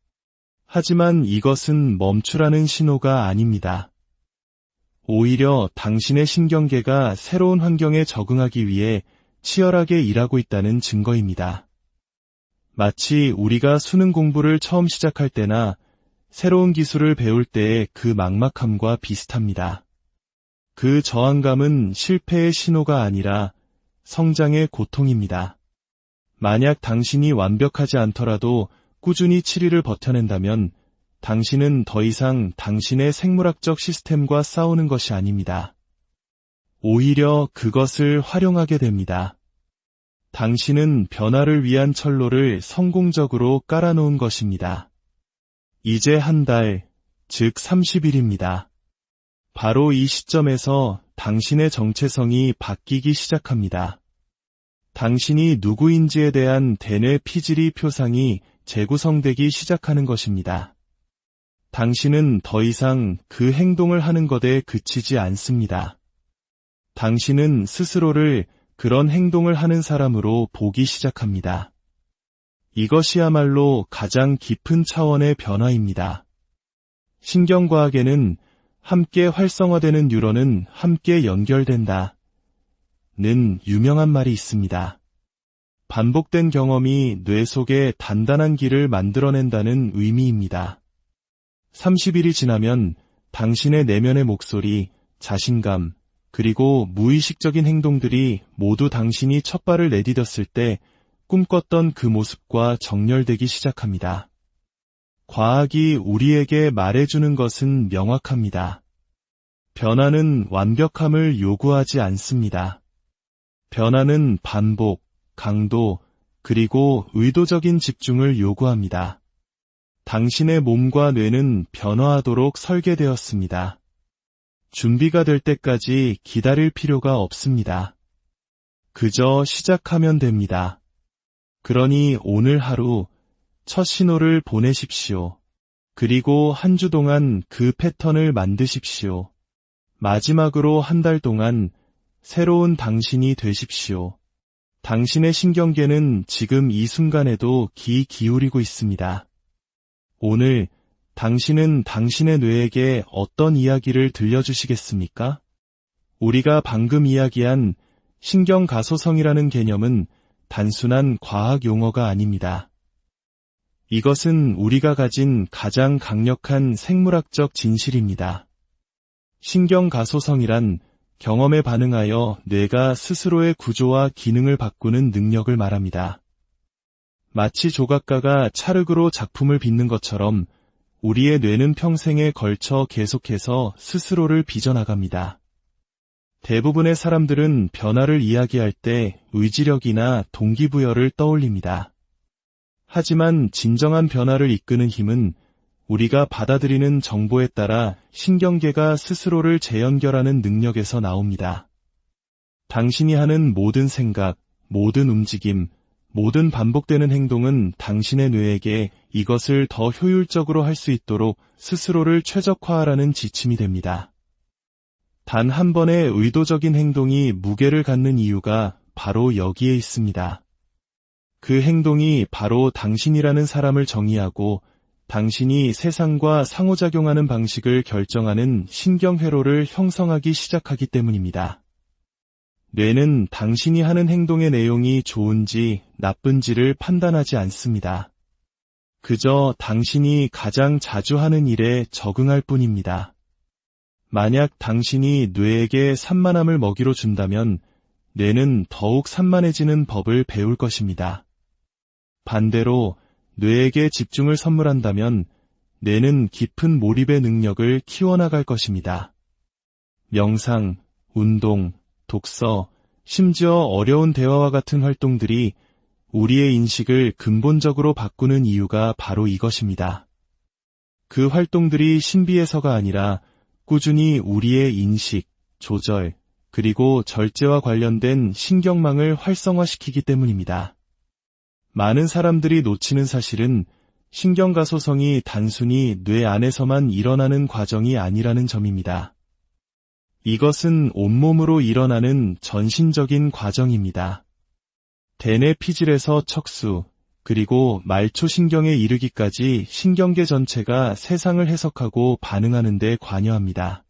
하지만 이것은 멈추라는 신호가 아닙니다. 오히려 당신의 신경계가 새로운 환경에 적응하기 위해 치열하게 일하고 있다는 증거입니다. 마치 우리가 수능 공부를 처음 시작할 때나 새로운 기술을 배울 때의 그 막막함과 비슷합니다. 그 저항감은 실패의 신호가 아니라 성장의 고통입니다. 만약 당신이 완벽하지 않더라도 꾸준히 7일을 버텨낸다면 당신은 더 이상 당신의 생물학적 시스템과 싸우는 것이 아닙니다. 오히려 그것을 활용하게 됩니다. 당신은 변화를 위한 철로를 성공적으로 깔아놓은 것입니다. 이제 한 달, 즉 30일입니다. 바로 이 시점에서 당신의 정체성이 바뀌기 시작합니다. 당신이 누구인지에 대한 대뇌 피질이 표상이 재구성되기 시작하는 것입니다. 당신은 더 이상 그 행동을 하는 것에 그치지 않습니다. 당신은 스스로를 그런 행동을 하는 사람으로 보기 시작합니다. 이것이야말로 가장 깊은 차원의 변화입니다. 신경과학에는 함께 활성화되는 뉴런은 함께 연결된다 는 유명한 말이 있습니다. 반복된 경험이 뇌 속에 단단한 길을 만들어낸다는 의미입니다. 30일이 지나면 당신의 내면의 목소리, 자신감, 그리고 무의식적인 행동들이 모두 당신이 첫 발을 내디뎠을 때 꿈꿨던 그 모습과 정렬되기 시작합니다. 과학이 우리에게 말해주는 것은 명확합니다. 변화는 완벽함을 요구하지 않습니다. 변화는 반복, 강도, 그리고 의도적인 집중을 요구합니다. 당신의 몸과 뇌는 변화하도록 설계되었습니다. 준비가 될 때까지 기다릴 필요가 없습니다. 그저 시작하면 됩니다. 그러니 오늘 하루 첫 신호를 보내십시오. 그리고 한 주 동안 그 패턴을 만드십시오. 마지막으로 한 달 동안 새로운 당신이 되십시오. 당신의 신경계는 지금 이 순간에도 귀 기울이고 있습니다. 오늘 당신은 당신의 뇌에게 어떤 이야기를 들려주시겠습니까? 우리가 방금 이야기한 신경가소성이라는 개념은 단순한 과학 용어가 아닙니다. 이것은 우리가 가진 가장 강력한 생물학적 진실입니다. 신경가소성이란 경험에 반응하여 뇌가 스스로의 구조와 기능을 바꾸는 능력을 말합니다. 마치 조각가가 찰흙으로 작품을 빚는 것처럼 우리의 뇌는 평생에 걸쳐 계속해서 스스로를 빚어나갑니다. 대부분의 사람들은 변화를 이야기할 때 의지력이나 동기부여를 떠올립니다. 하지만 진정한 변화를 이끄는 힘은 우리가 받아들이는 정보에 따라 신경계가 스스로를 재연결하는 능력에서 나옵니다. 당신이 하는 모든 생각, 모든 움직임, 모든 반복되는 행동은 당신의 뇌에게 이것을 더 효율적으로 할 수 있도록 스스로를 최적화하라는 지침이 됩니다. 단 한 번의 의도적인 행동이 무게를 갖는 이유가 바로 여기에 있습니다. 그 행동이 바로 당신이라는 사람을 정의하고 당신이 세상과 상호작용하는 방식을 결정하는 신경회로를 형성하기 시작하기 때문입니다. 뇌는 당신이 하는 행동의 내용이 좋은지 나쁜지를 판단하지 않습니다. 그저 당신이 가장 자주 하는 일에 적응할 뿐입니다. 만약 당신이 뇌에게 산만함을 먹이로 준다면 뇌는 더욱 산만해지는 법을 배울 것입니다. 반대로 뇌에게 집중을 선물한다면 뇌는 깊은 몰입의 능력을 키워나갈 것입니다. 명상, 운동, 독서, 심지어 어려운 대화와 같은 활동들이 우리의 인식을 근본적으로 바꾸는 이유가 바로 이것입니다. 그 활동들이 신비해서가 아니라 꾸준히 우리의 인식, 조절, 그리고 절제와 관련된 신경망을 활성화시키기 때문입니다. 많은 사람들이 놓치는 사실은 신경가소성이 단순히 뇌 안에서만 일어나는 과정이 아니라는 점입니다. 이것은 온몸으로 일어나는 전신적인 과정입니다. 대뇌 피질에서 척수, 그리고 말초신경에 이르기까지 신경계 전체가 세상을 해석하고 반응하는 데 관여합니다.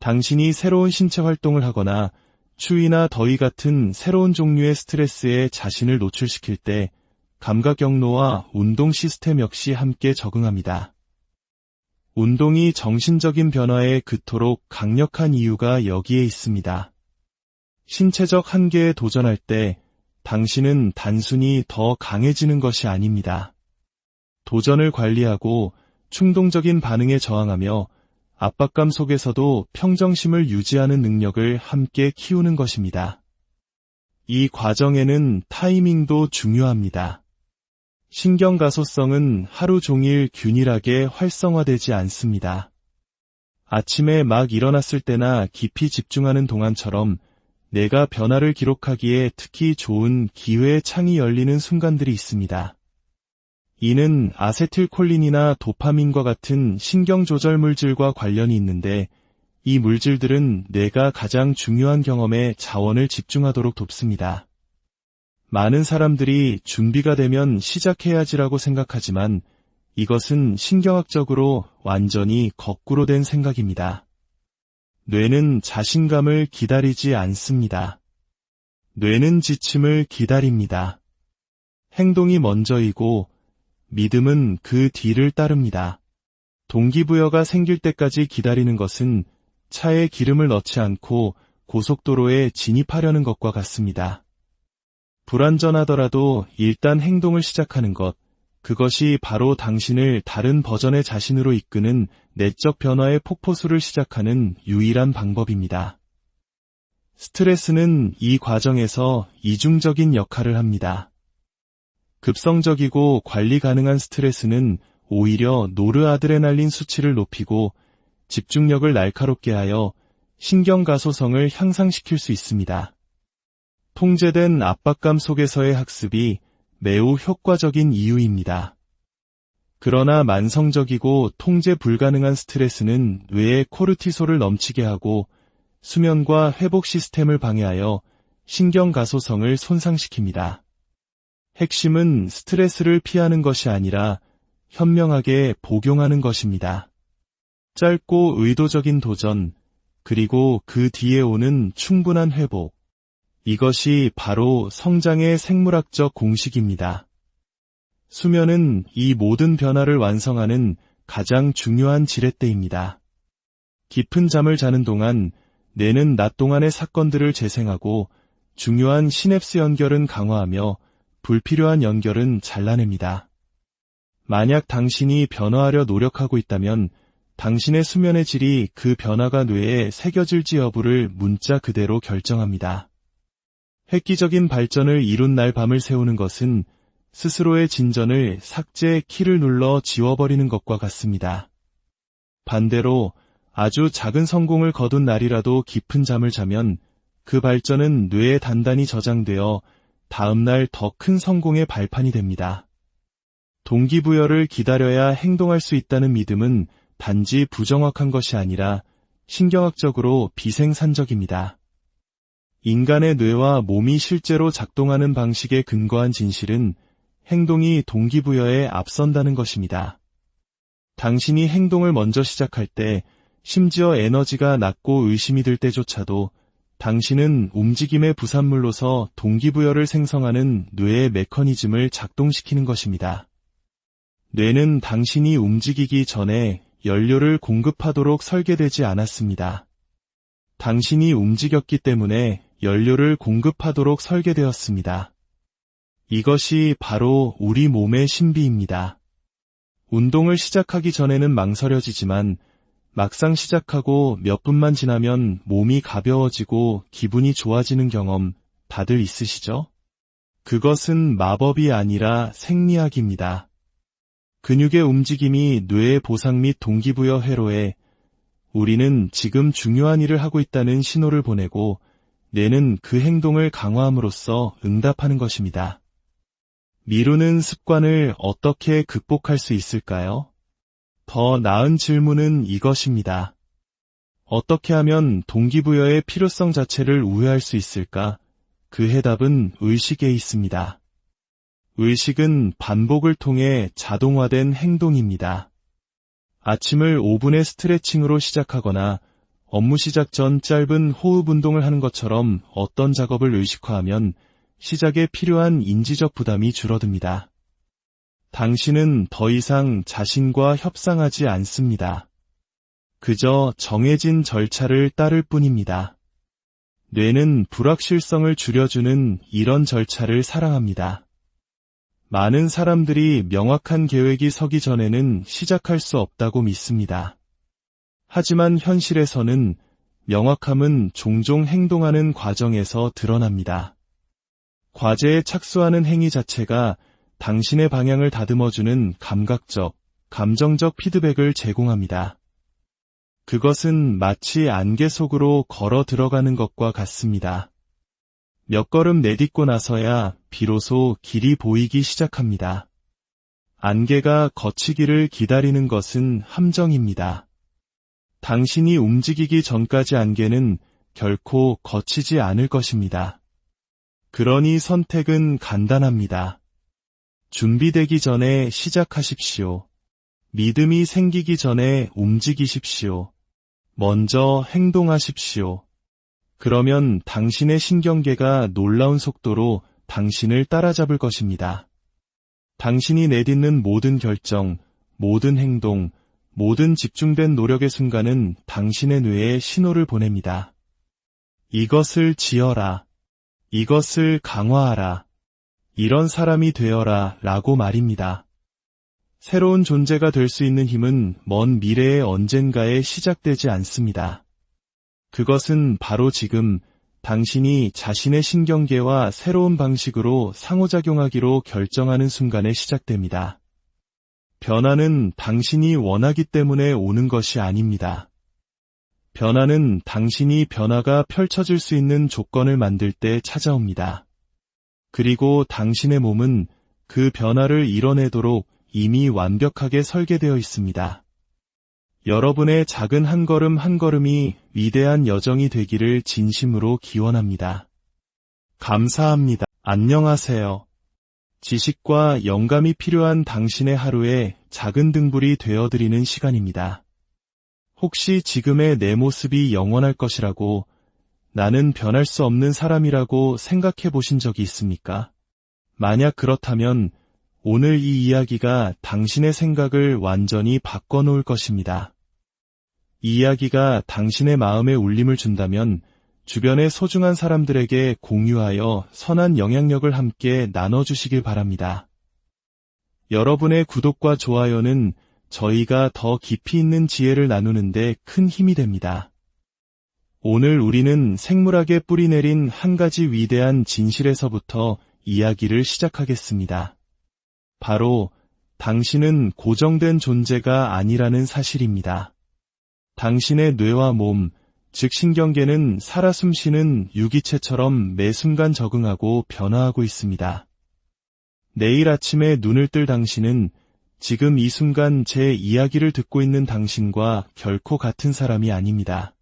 당신이 새로운 신체 활동을 하거나 추위나 더위 같은 새로운 종류의 스트레스에 자신을 노출시킬 때 감각 경로와 운동 시스템 역시 함께 적응합니다. 운동이 정신적인 변화에 그토록 강력한 이유가 여기에 있습니다. 신체적 한계에 도전할 때 당신은 단순히 더 강해지는 것이 아닙니다. 도전을 관리하고 충동적인 반응에 저항하며 압박감 속에서도 평정심을 유지하는 능력을 함께 키우는 것입니다. 이 과정에는 타이밍도 중요합니다. 신경가소성은 하루 종일 균일하게 활성화되지 않습니다. 아침에 막 일어났을 때나 깊이 집중하는 동안처럼 내가 변화를 기록하기에 특히 좋은 기회의 창이 열리는 순간들이 있습니다. 이는 아세틸콜린이나 도파민과 같은 신경조절 물질과 관련이 있는데 이 물질들은 뇌가 가장 중요한 경험에 자원을 집중하도록 돕습니다. 많은 사람들이 준비가 되면 시작해야지라고 생각하지만 이것은 신경학적으로 완전히 거꾸로 된 생각입니다. 뇌는 자신감을 기다리지 않습니다. 뇌는 지침을 기다립니다. 행동이 먼저이고 믿음은 그 뒤를 따릅니다. 동기부여가 생길 때까지 기다리는 것은 차에 기름을 넣지 않고 고속도로에 진입하려는 것과 같습니다. 불완전하더라도 일단 행동을 시작하는 것, 그것이 바로 당신을 다른 버전의 자신으로 이끄는 내적 변화의 폭포수를 시작하는 유일한 방법입니다. 스트레스는 이 과정에서 이중적인 역할을 합니다. 급성적이고 관리 가능한 스트레스는 오히려 노르아드레날린 수치를 높이고 집중력을 날카롭게 하여 신경가소성을 향상시킬 수 있습니다. 통제된 압박감 속에서의 학습이 매우 효과적인 이유입니다. 그러나 만성적이고 통제 불가능한 스트레스는 뇌에 코르티솔을 넘치게 하고 수면과 회복 시스템을 방해하여 신경가소성을 손상시킵니다. 핵심은 스트레스를 피하는 것이 아니라 현명하게 복용하는 것입니다. 짧고 의도적인 도전, 그리고 그 뒤에 오는 충분한 회복. 이것이 바로 성장의 생물학적 공식입니다. 수면은 이 모든 변화를 완성하는 가장 중요한 지렛대입니다. 깊은 잠을 자는 동안 뇌는 낮 동안의 사건들을 재생하고 중요한 시냅스 연결은 강화하며 불필요한 연결은 잘라냅니다. 만약 당신이 변화하려 노력하고 있다면 당신의 수면의 질이 그 변화가 뇌에 새겨질지 여부를 문자 그대로 결정합니다. 획기적인 발전을 이룬 날 밤을 새우는 것은 스스로의 진전을 삭제 키를 눌러 지워버리는 것과 같습니다. 반대로 아주 작은 성공을 거둔 날이라도 깊은 잠을 자면 그 발전은 뇌에 단단히 저장되어 다음날 더 큰 성공의 발판이 됩니다. 동기부여를 기다려야 행동할 수 있다는 믿음은 단지 부정확한 것이 아니라 신경학적으로 비생산적입니다. 인간의 뇌와 몸이 실제로 작동하는 방식에 근거한 진실은 행동이 동기부여에 앞선다는 것입니다. 당신이 행동을 먼저 시작할 때, 심지어 에너지가 낮고 의심이 들 때조차도 당신은 움직임의 부산물로서 동기부여를 생성하는 뇌의 메커니즘을 작동시키는 것입니다. 뇌는 당신이 움직이기 전에 연료를 공급하도록 설계되지 않았습니다. 당신이 움직였기 때문에 연료를 공급하도록 설계되었습니다. 이것이 바로 우리 몸의 신비입니다. 운동을 시작하기 전에는 망설여지지만 막상 시작하고 몇 분만 지나면 몸이 가벼워지고 기분이 좋아지는 경험 다들 있으시죠? 그것은 마법이 아니라 생리학입니다. 근육의 움직임이 뇌의 보상 및 동기부여 회로에 우리는 지금 중요한 일을 하고 있다는 신호를 보내고 뇌는 그 행동을 강화함으로써 응답하는 것입니다. 미루는 습관을 어떻게 극복할 수 있을까요? 더 나은 질문은 이것입니다. 어떻게 하면 동기부여의 필요성 자체를 우회할 수 있을까? 그 해답은 의식에 있습니다. 의식은 반복을 통해 자동화된 행동입니다. 아침을 5분의 스트레칭으로 시작하거나 업무 시작 전 짧은 호흡 운동을 하는 것처럼 어떤 작업을 의식화하면 시작에 필요한 인지적 부담이 줄어듭니다. 당신은 더 이상 자신과 협상하지 않습니다. 그저 정해진 절차를 따를 뿐입니다. 뇌는 불확실성을 줄여주는 이런 절차를 사랑합니다. 많은 사람들이 명확한 계획이 서기 전에는 시작할 수 없다고 믿습니다. 하지만 현실에서는 명확함은 종종 행동하는 과정에서 드러납니다. 과제에 착수하는 행위 자체가 당신의 방향을 다듬어주는 감각적, 감정적 피드백을 제공합니다. 그것은 마치 안개 속으로 걸어 들어가는 것과 같습니다. 몇 걸음 내딛고 나서야 비로소 길이 보이기 시작합니다. 안개가 걷히기를 기다리는 것은 함정입니다. 당신이 움직이기 전까지 안개는 결코 걷히지 않을 것입니다. 그러니 선택은 간단합니다. 준비되기 전에 시작하십시오. 믿음이 생기기 전에 움직이십시오. 먼저 행동하십시오. 그러면 당신의 신경계가 놀라운 속도로 당신을 따라잡을 것입니다. 당신이 내딛는 모든 결정, 모든 행동, 모든 집중된 노력의 순간은 당신의 뇌에 신호를 보냅니다. 이것을 지어라. 이것을 강화하라. 이런 사람이 되어라 라고 말입니다. 새로운 존재가 될 수 있는 힘은 먼 미래의 언젠가에 시작되지 않습니다. 그것은 바로 지금 당신이 자신의 신경계와 새로운 방식으로 상호작용하기로 결정하는 순간에 시작됩니다. 변화는 당신이 원하기 때문에 오는 것이 아닙니다. 변화는 당신이 변화가 펼쳐질 수 있는 조건을 만들 때 찾아옵니다. 그리고 당신의 몸은 그 변화를 이뤄내도록 이미 완벽하게 설계되어 있습니다. 여러분의 작은 한 걸음 한 걸음이 위대한 여정이 되기를 진심으로 기원합니다. 감사합니다. 안녕하세요. 지식과 영감이 필요한 당신의 하루에 작은 등불이 되어드리는 시간입니다. 혹시 지금의 내 모습이 영원할 것이라고, 나는 변할 수 없는 사람이라고 생각해 보신 적이 있습니까? 만약 그렇다면 오늘 이 이야기가 당신의 생각을 완전히 바꿔놓을 것입니다. 이 이야기가 당신의 마음에 울림을 준다면 주변의 소중한 사람들에게 공유하여 선한 영향력을 함께 나눠주시길 바랍니다. 여러분의 구독과 좋아요는 저희가 더 깊이 있는 지혜를 나누는데 큰 힘이 됩니다. 오늘 우리는 생물학에 뿌리내린 한 가지 위대한 진실에서부터 이야기를 시작하겠습니다. 바로 당신은 고정된 존재가 아니라는 사실입니다. 당신의 뇌와 몸, 즉 신경계는 살아 숨쉬는 유기체처럼 매 순간 적응하고 변화하고 있습니다. 내일 아침에 눈을 뜰 당신은 지금 이 순간 제 이야기를 듣고 있는 당신과 결코 같은 사람이 아닙니다.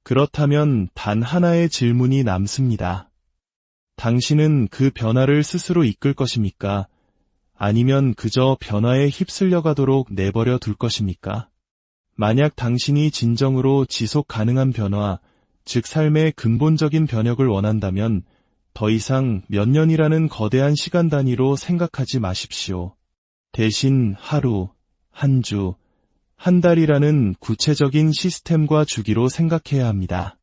그렇다면 단 하나의 질문이 남습니다. 당신은 그 변화를 스스로 이끌 것입니까? 아니면 그저 변화에 휩쓸려 가도록 내버려 둘 것입니까? 만약 당신이 진정으로 지속 가능한 변화, 즉 삶의 근본적인 변혁을 원한다면 더 이상 몇 년이라는 거대한 시간 단위로 생각하지 마십시오. 대신 하루, 한 주, 한 달이라는 구체적인 시스템과 주기로 생각해야 합니다.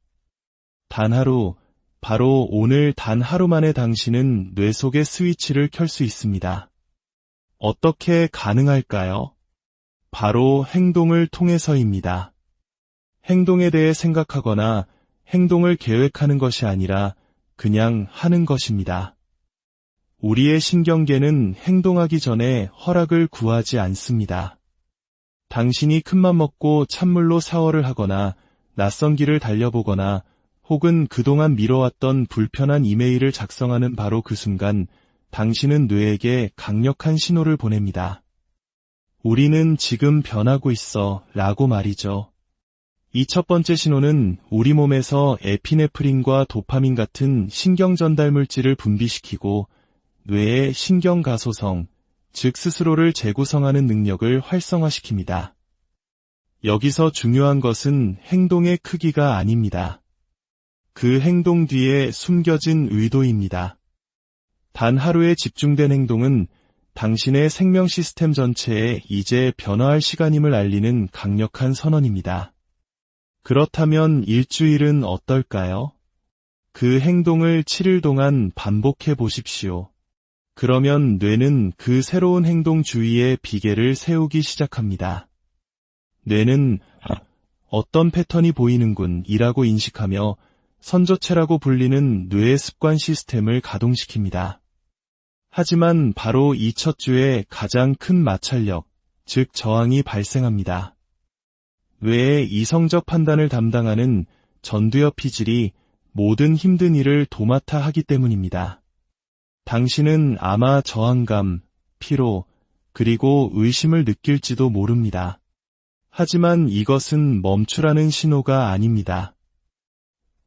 단 하루, 바로 오늘 단 하루 만에 당신은 뇌 속의 스위치를 켤 수 있습니다. 어떻게 가능할까요? 바로 행동을 통해서입니다. 행동에 대해 생각하거나 행동을 계획하는 것이 아니라 그냥 하는 것입니다. 우리의 신경계는 행동하기 전에 허락을 구하지 않습니다. 당신이 큰맘 먹고 찬물로 샤워를 하거나 낯선 길을 달려보거나 혹은 그동안 미뤄왔던 불편한 이메일을 작성하는 바로 그 순간 당신은 뇌에게 강력한 신호를 보냅니다. 우리는 지금 변하고 있어 라고 말이죠. 이 첫 번째 신호는 우리 몸에서 에피네프린과 도파민 같은 신경 전달 물질을 분비시키고 뇌의 신경가소성, 즉 스스로를 재구성하는 능력을 활성화시킵니다. 여기서 중요한 것은 행동의 크기가 아닙니다. 그 행동 뒤에 숨겨진 의도입니다. 단 하루에 집중된 행동은 당신의 생명 시스템 전체에 이제 변화할 시간임을 알리는 강력한 선언입니다. 그렇다면 일주일은 어떨까요? 그 행동을 7일 동안 반복해 보십시오. 그러면 뇌는 그 새로운 행동 주위에 비계를 세우기 시작합니다. 뇌는 어떤 패턴이 보이는군 이라고 인식하며 선조체라고 불리는 뇌의 습관 시스템을 가동시킵니다. 하지만 바로 이 첫 주에 가장 큰 마찰력, 즉 저항이 발생합니다. 뇌의 이성적 판단을 담당하는 전두엽 피질이 모든 힘든 일을 도맡아 하기 때문입니다. 당신은 아마 저항감, 피로, 그리고 의심을 느낄지도 모릅니다. 하지만 이것은 멈추라는 신호가 아닙니다.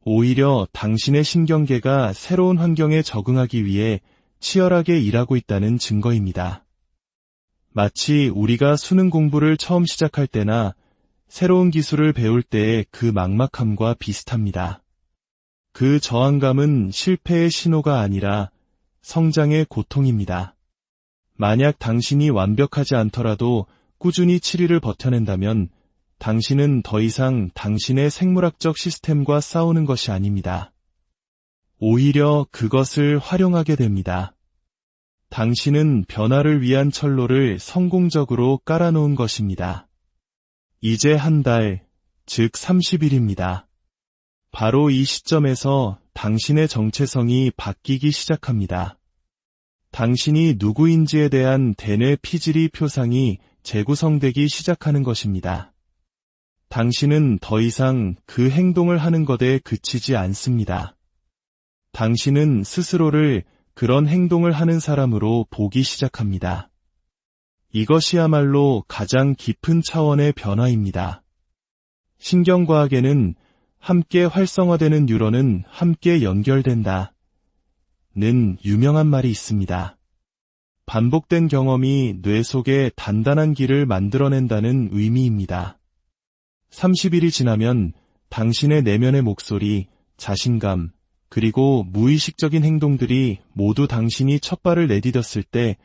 오히려 당신의 신경계가 새로운 환경에 적응하기 위해 치열하게 일하고 있다는 증거입니다. 마치 우리가 수능 공부를 처음 시작할 때나 새로운 기술을 배울 때의 그 막막함과 비슷합니다. 그 저항감은 실패의 신호가 아니라 성장의 고통입니다. 만약 당신이 완벽하지 않더라도 꾸준히 7일을 버텨낸다면 당신은 더 이상 당신의 생물학적 시스템과 싸우는 것이 아닙니다. 오히려 그것을 활용하게 됩니다. 당신은 변화를 위한 철로를 성공적으로 깔아놓은 것입니다. 이제 한 달, 즉 30일입니다. 바로 이 시점에서 당신의 정체성이 바뀌기 시작합니다. 당신이 누구인지에 대한 대뇌 피질이 표상이 재구성되기 시작하는 것입니다. 당신은 더 이상 그 행동을 하는 것에 그치지 않습니다. 당신은 스스로를 그런 행동을 하는 사람으로 보기 시작합니다. 이것이야말로 가장 깊은 차원의 변화입니다. 신경과학에는 함께 활성화되는 뉴런은 함께 연결된다 는 유명한 말이 있습니다. 반복된 경험이 뇌 속에 단단한 길을 만들어낸다는 의미입니다. 30일이 지나면 당신의 내면의 목소리, 자신감, 그리고 무의식적인 행동들이 모두 당신이 첫 발을 내디뎠을 때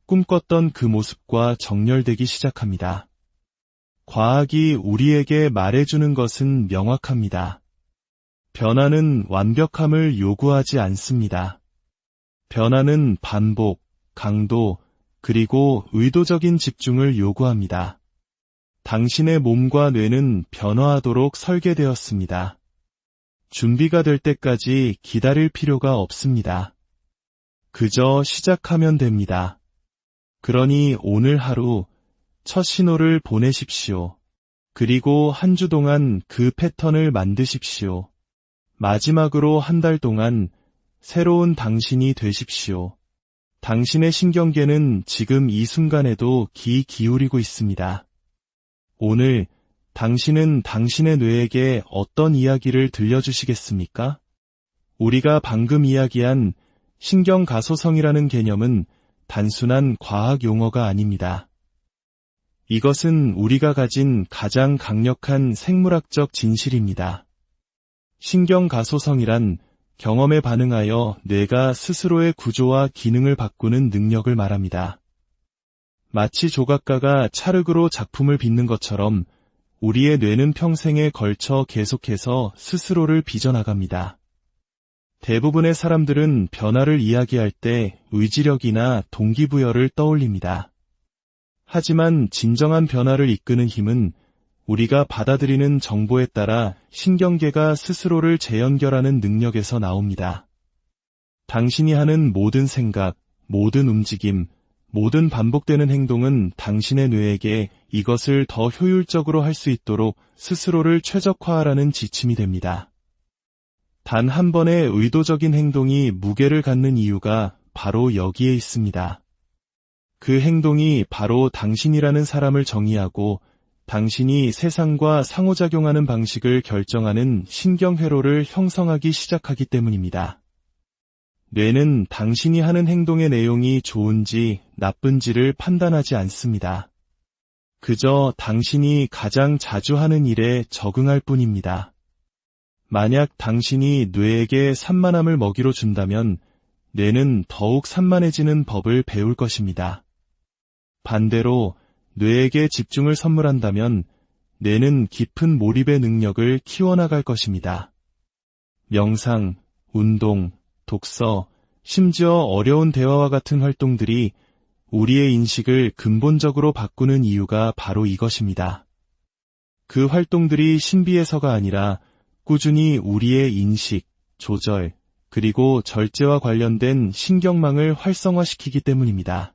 꿈꿨던 그 모습과 정렬되기 시작합니다. 과학이 우리에게 말해주는 것은 명확합니다. 변화는 완벽함을 요구하지 않습니다. 변화는 반복, 강도, 그리고 의도적인 집중을 요구합니다. 당신의 몸과 뇌는 변화하도록 설계되었습니다. 준비가 될 때까지 기다릴 필요가 없습니다. 그저 시작하면 됩니다. 그러니 오늘 하루 첫 신호를 보내십시오. 그리고 한 주 동안 그 패턴을 만드십시오. 마지막으로 한 달 동안 새로운 당신이 되십시오. 당신의 신경계는 지금 이 순간에도 귀 기울이고 있습니다. 오늘 당신은 당신의 뇌에게 어떤 이야기를 들려주시겠습니까? 우리가 방금 이야기한 신경가소성이라는 개념은 단순한 과학 용어가 아닙니다. 이것은 우리가 가진 가장 강력한 생물학적 진실입니다. 신경가소성이란 경험에 반응하여 뇌가 스스로의 구조와 기능을 바꾸는 능력을 말합니다. 마치 조각가가 찰흙으로 작품을 빚는 것처럼 우리의 뇌는 평생에 걸쳐 계속해서 스스로를 빚어나갑니다. 대부분의 사람들은 변화를 이야기할 때 의지력이나 동기부여를 떠올립니다. 하지만 진정한 변화를 이끄는 힘은 우리가 받아들이는 정보에 따라 신경계가 스스로를 재연결하는 능력에서 나옵니다. 당신이 하는 모든 생각, 모든 움직임, 모든 반복되는 행동은 당신의 뇌에게 이것을 더 효율적으로 할 수 있도록 스스로를 최적화하라는 지침이 됩니다. 단 한 번의 의도적인 행동이 무게를 갖는 이유가 바로 여기에 있습니다. 그 행동이 바로 당신이라는 사람을 정의하고 당신이 세상과 상호작용하는 방식을 결정하는 신경회로를 형성하기 시작하기 때문입니다. 뇌는 당신이 하는 행동의 내용이 좋은지 나쁜지를 판단하지 않습니다. 그저 당신이 가장 자주 하는 일에 적응할 뿐입니다. 만약 당신이 뇌에게 산만함을 먹이로 준다면 뇌는 더욱 산만해지는 법을 배울 것입니다. 반대로 뇌에게 집중을 선물한다면 뇌는 깊은 몰입의 능력을 키워나갈 것입니다. 명상, 운동, 독서, 심지어 어려운 대화와 같은 활동들이 우리의 인식을 근본적으로 바꾸는 이유가 바로 이것입니다. 그 활동들이 신비해서가 아니라 꾸준히 우리의 인식, 조절, 그리고 절제와 관련된 신경망을 활성화시키기 때문입니다.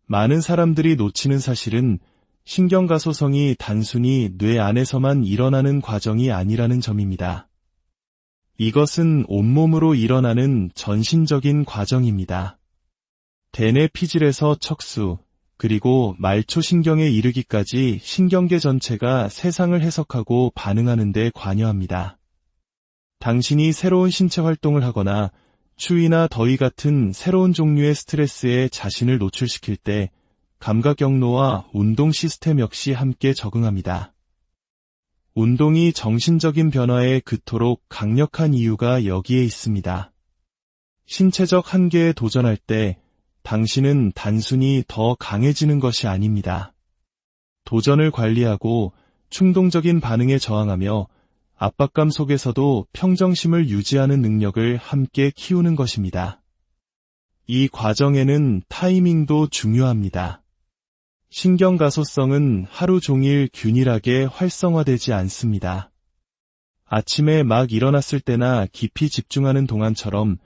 많은 사람들이 놓치는 사실은 신경가소성이 단순히 뇌 안에서만 일어나는 과정이 아니라는 점입니다. 이것은 온몸으로 일어나는 전신적인 과정입니다. 대뇌 피질에서 척수, 그리고 말초신경에 이르기까지 신경계 전체가 세상을 해석하고 반응하는 데 관여합니다. 당신이 새로운 신체 활동을 하거나 추위나 더위 같은 새로운 종류의 스트레스에 자신을 노출시킬 때 감각 경로와 운동 시스템 역시 함께 적응합니다. 운동이 정신적인 변화에 그토록 강력한 이유가 여기에 있습니다. 신체적 한계에 도전할 때 당신은 단순히 더 강해지는 것이 아닙니다. 도전을 관리하고 충동적인 반응에 저항하며 압박감 속에서도 평정심을 유지하는 능력을 함께 키우는 것입니다. 이 과정에는 타이밍도 중요합니다. 신경가소성은 하루 종일 균일하게 활성화되지 않습니다. 아침에 막 일어났을 때나 깊이 집중하는 동안처럼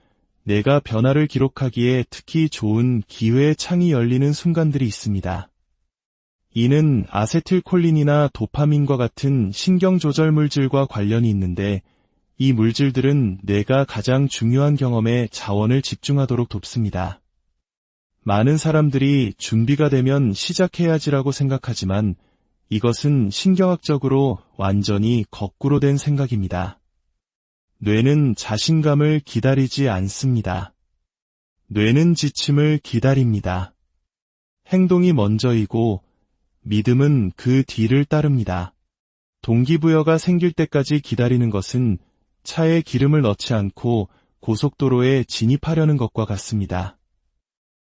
내가 변화를 기록하기에 특히 좋은 기회의 창이 열리는 순간들이 있습니다. 이는 아세틸콜린이나 도파민과 같은 신경조절 물질과 관련이 있는데 이 물질들은 내가 가장 중요한 경험에 자원을 집중하도록 돕습니다. 많은 사람들이 준비가 되면 시작해야지라고 생각하지만 이것은 신경학적으로 완전히 거꾸로 된 생각입니다. 뇌는 자신감을 기다리지 않습니다. 뇌는 지침을 기다립니다. 행동이 먼저이고 믿음은 그 뒤를 따릅니다. 동기부여가 생길 때까지 기다리는 것은 차에 기름을 넣지 않고 고속도로에 진입하려는 것과 같습니다.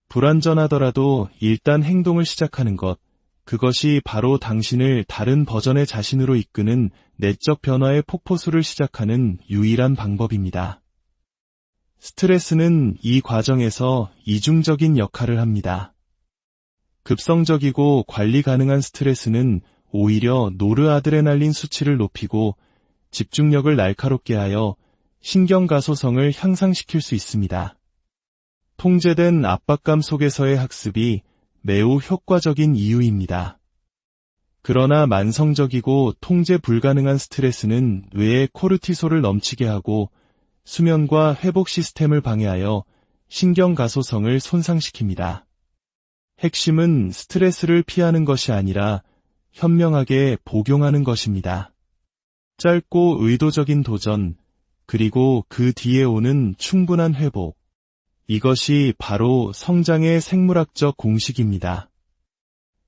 불완전하더라도 일단 행동을 시작하는 것, 그것이 바로 당신을 다른 버전의 자신으로 이끄는 내적 변화의 폭포수를 시작하는 유일한 방법입니다. 스트레스는 이 과정에서 이중적인 역할을 합니다. 급성적이고 관리 가능한 스트레스는 오히려 노르아드레날린 수치를 높이고 집중력을 날카롭게 하여 신경가소성을 향상시킬 수 있습니다. 통제된 압박감 속에서의 학습이 매우 효과적인 이유입니다. 그러나 만성적이고 통제 불가능한 스트레스는 뇌에 코르티솔을 넘치게 하고 수면과 회복 시스템을 방해하여 신경가소성을 손상시킵니다. 핵심은 스트레스를 피하는 것이 아니라 현명하게 복용하는 것입니다. 짧고 의도적인 도전, 그리고 그 뒤에 오는 충분한 회복. 이것이 바로 성장의 생물학적 공식입니다.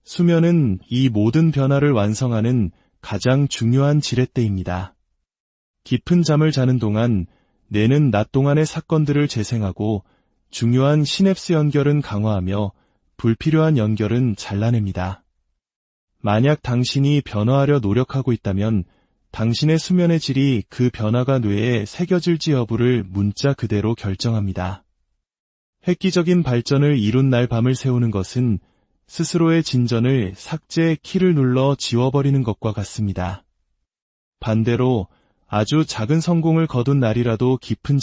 수면은 이 모든 변화를 완성하는 가장 중요한 지렛대입니다. 깊은 잠을 자는 동안 뇌는 낮 동안의 사건들을 재생하고 중요한 시냅스 연결은 강화하며 불필요한 연결은 잘라냅니다. 만약 당신이 변화하려 노력하고 있다면 당신의 수면의 질이 그 변화가 뇌에 새겨질지 여부를 문자 그대로 결정합니다. 획기적인 발전을 이룬 날 밤을 새우는 것은 스스로의 진전을 삭제 키를 눌러 지워버리는 것과 같습니다. 반대로 아주 작은 성공을 거둔 날이라도 깊은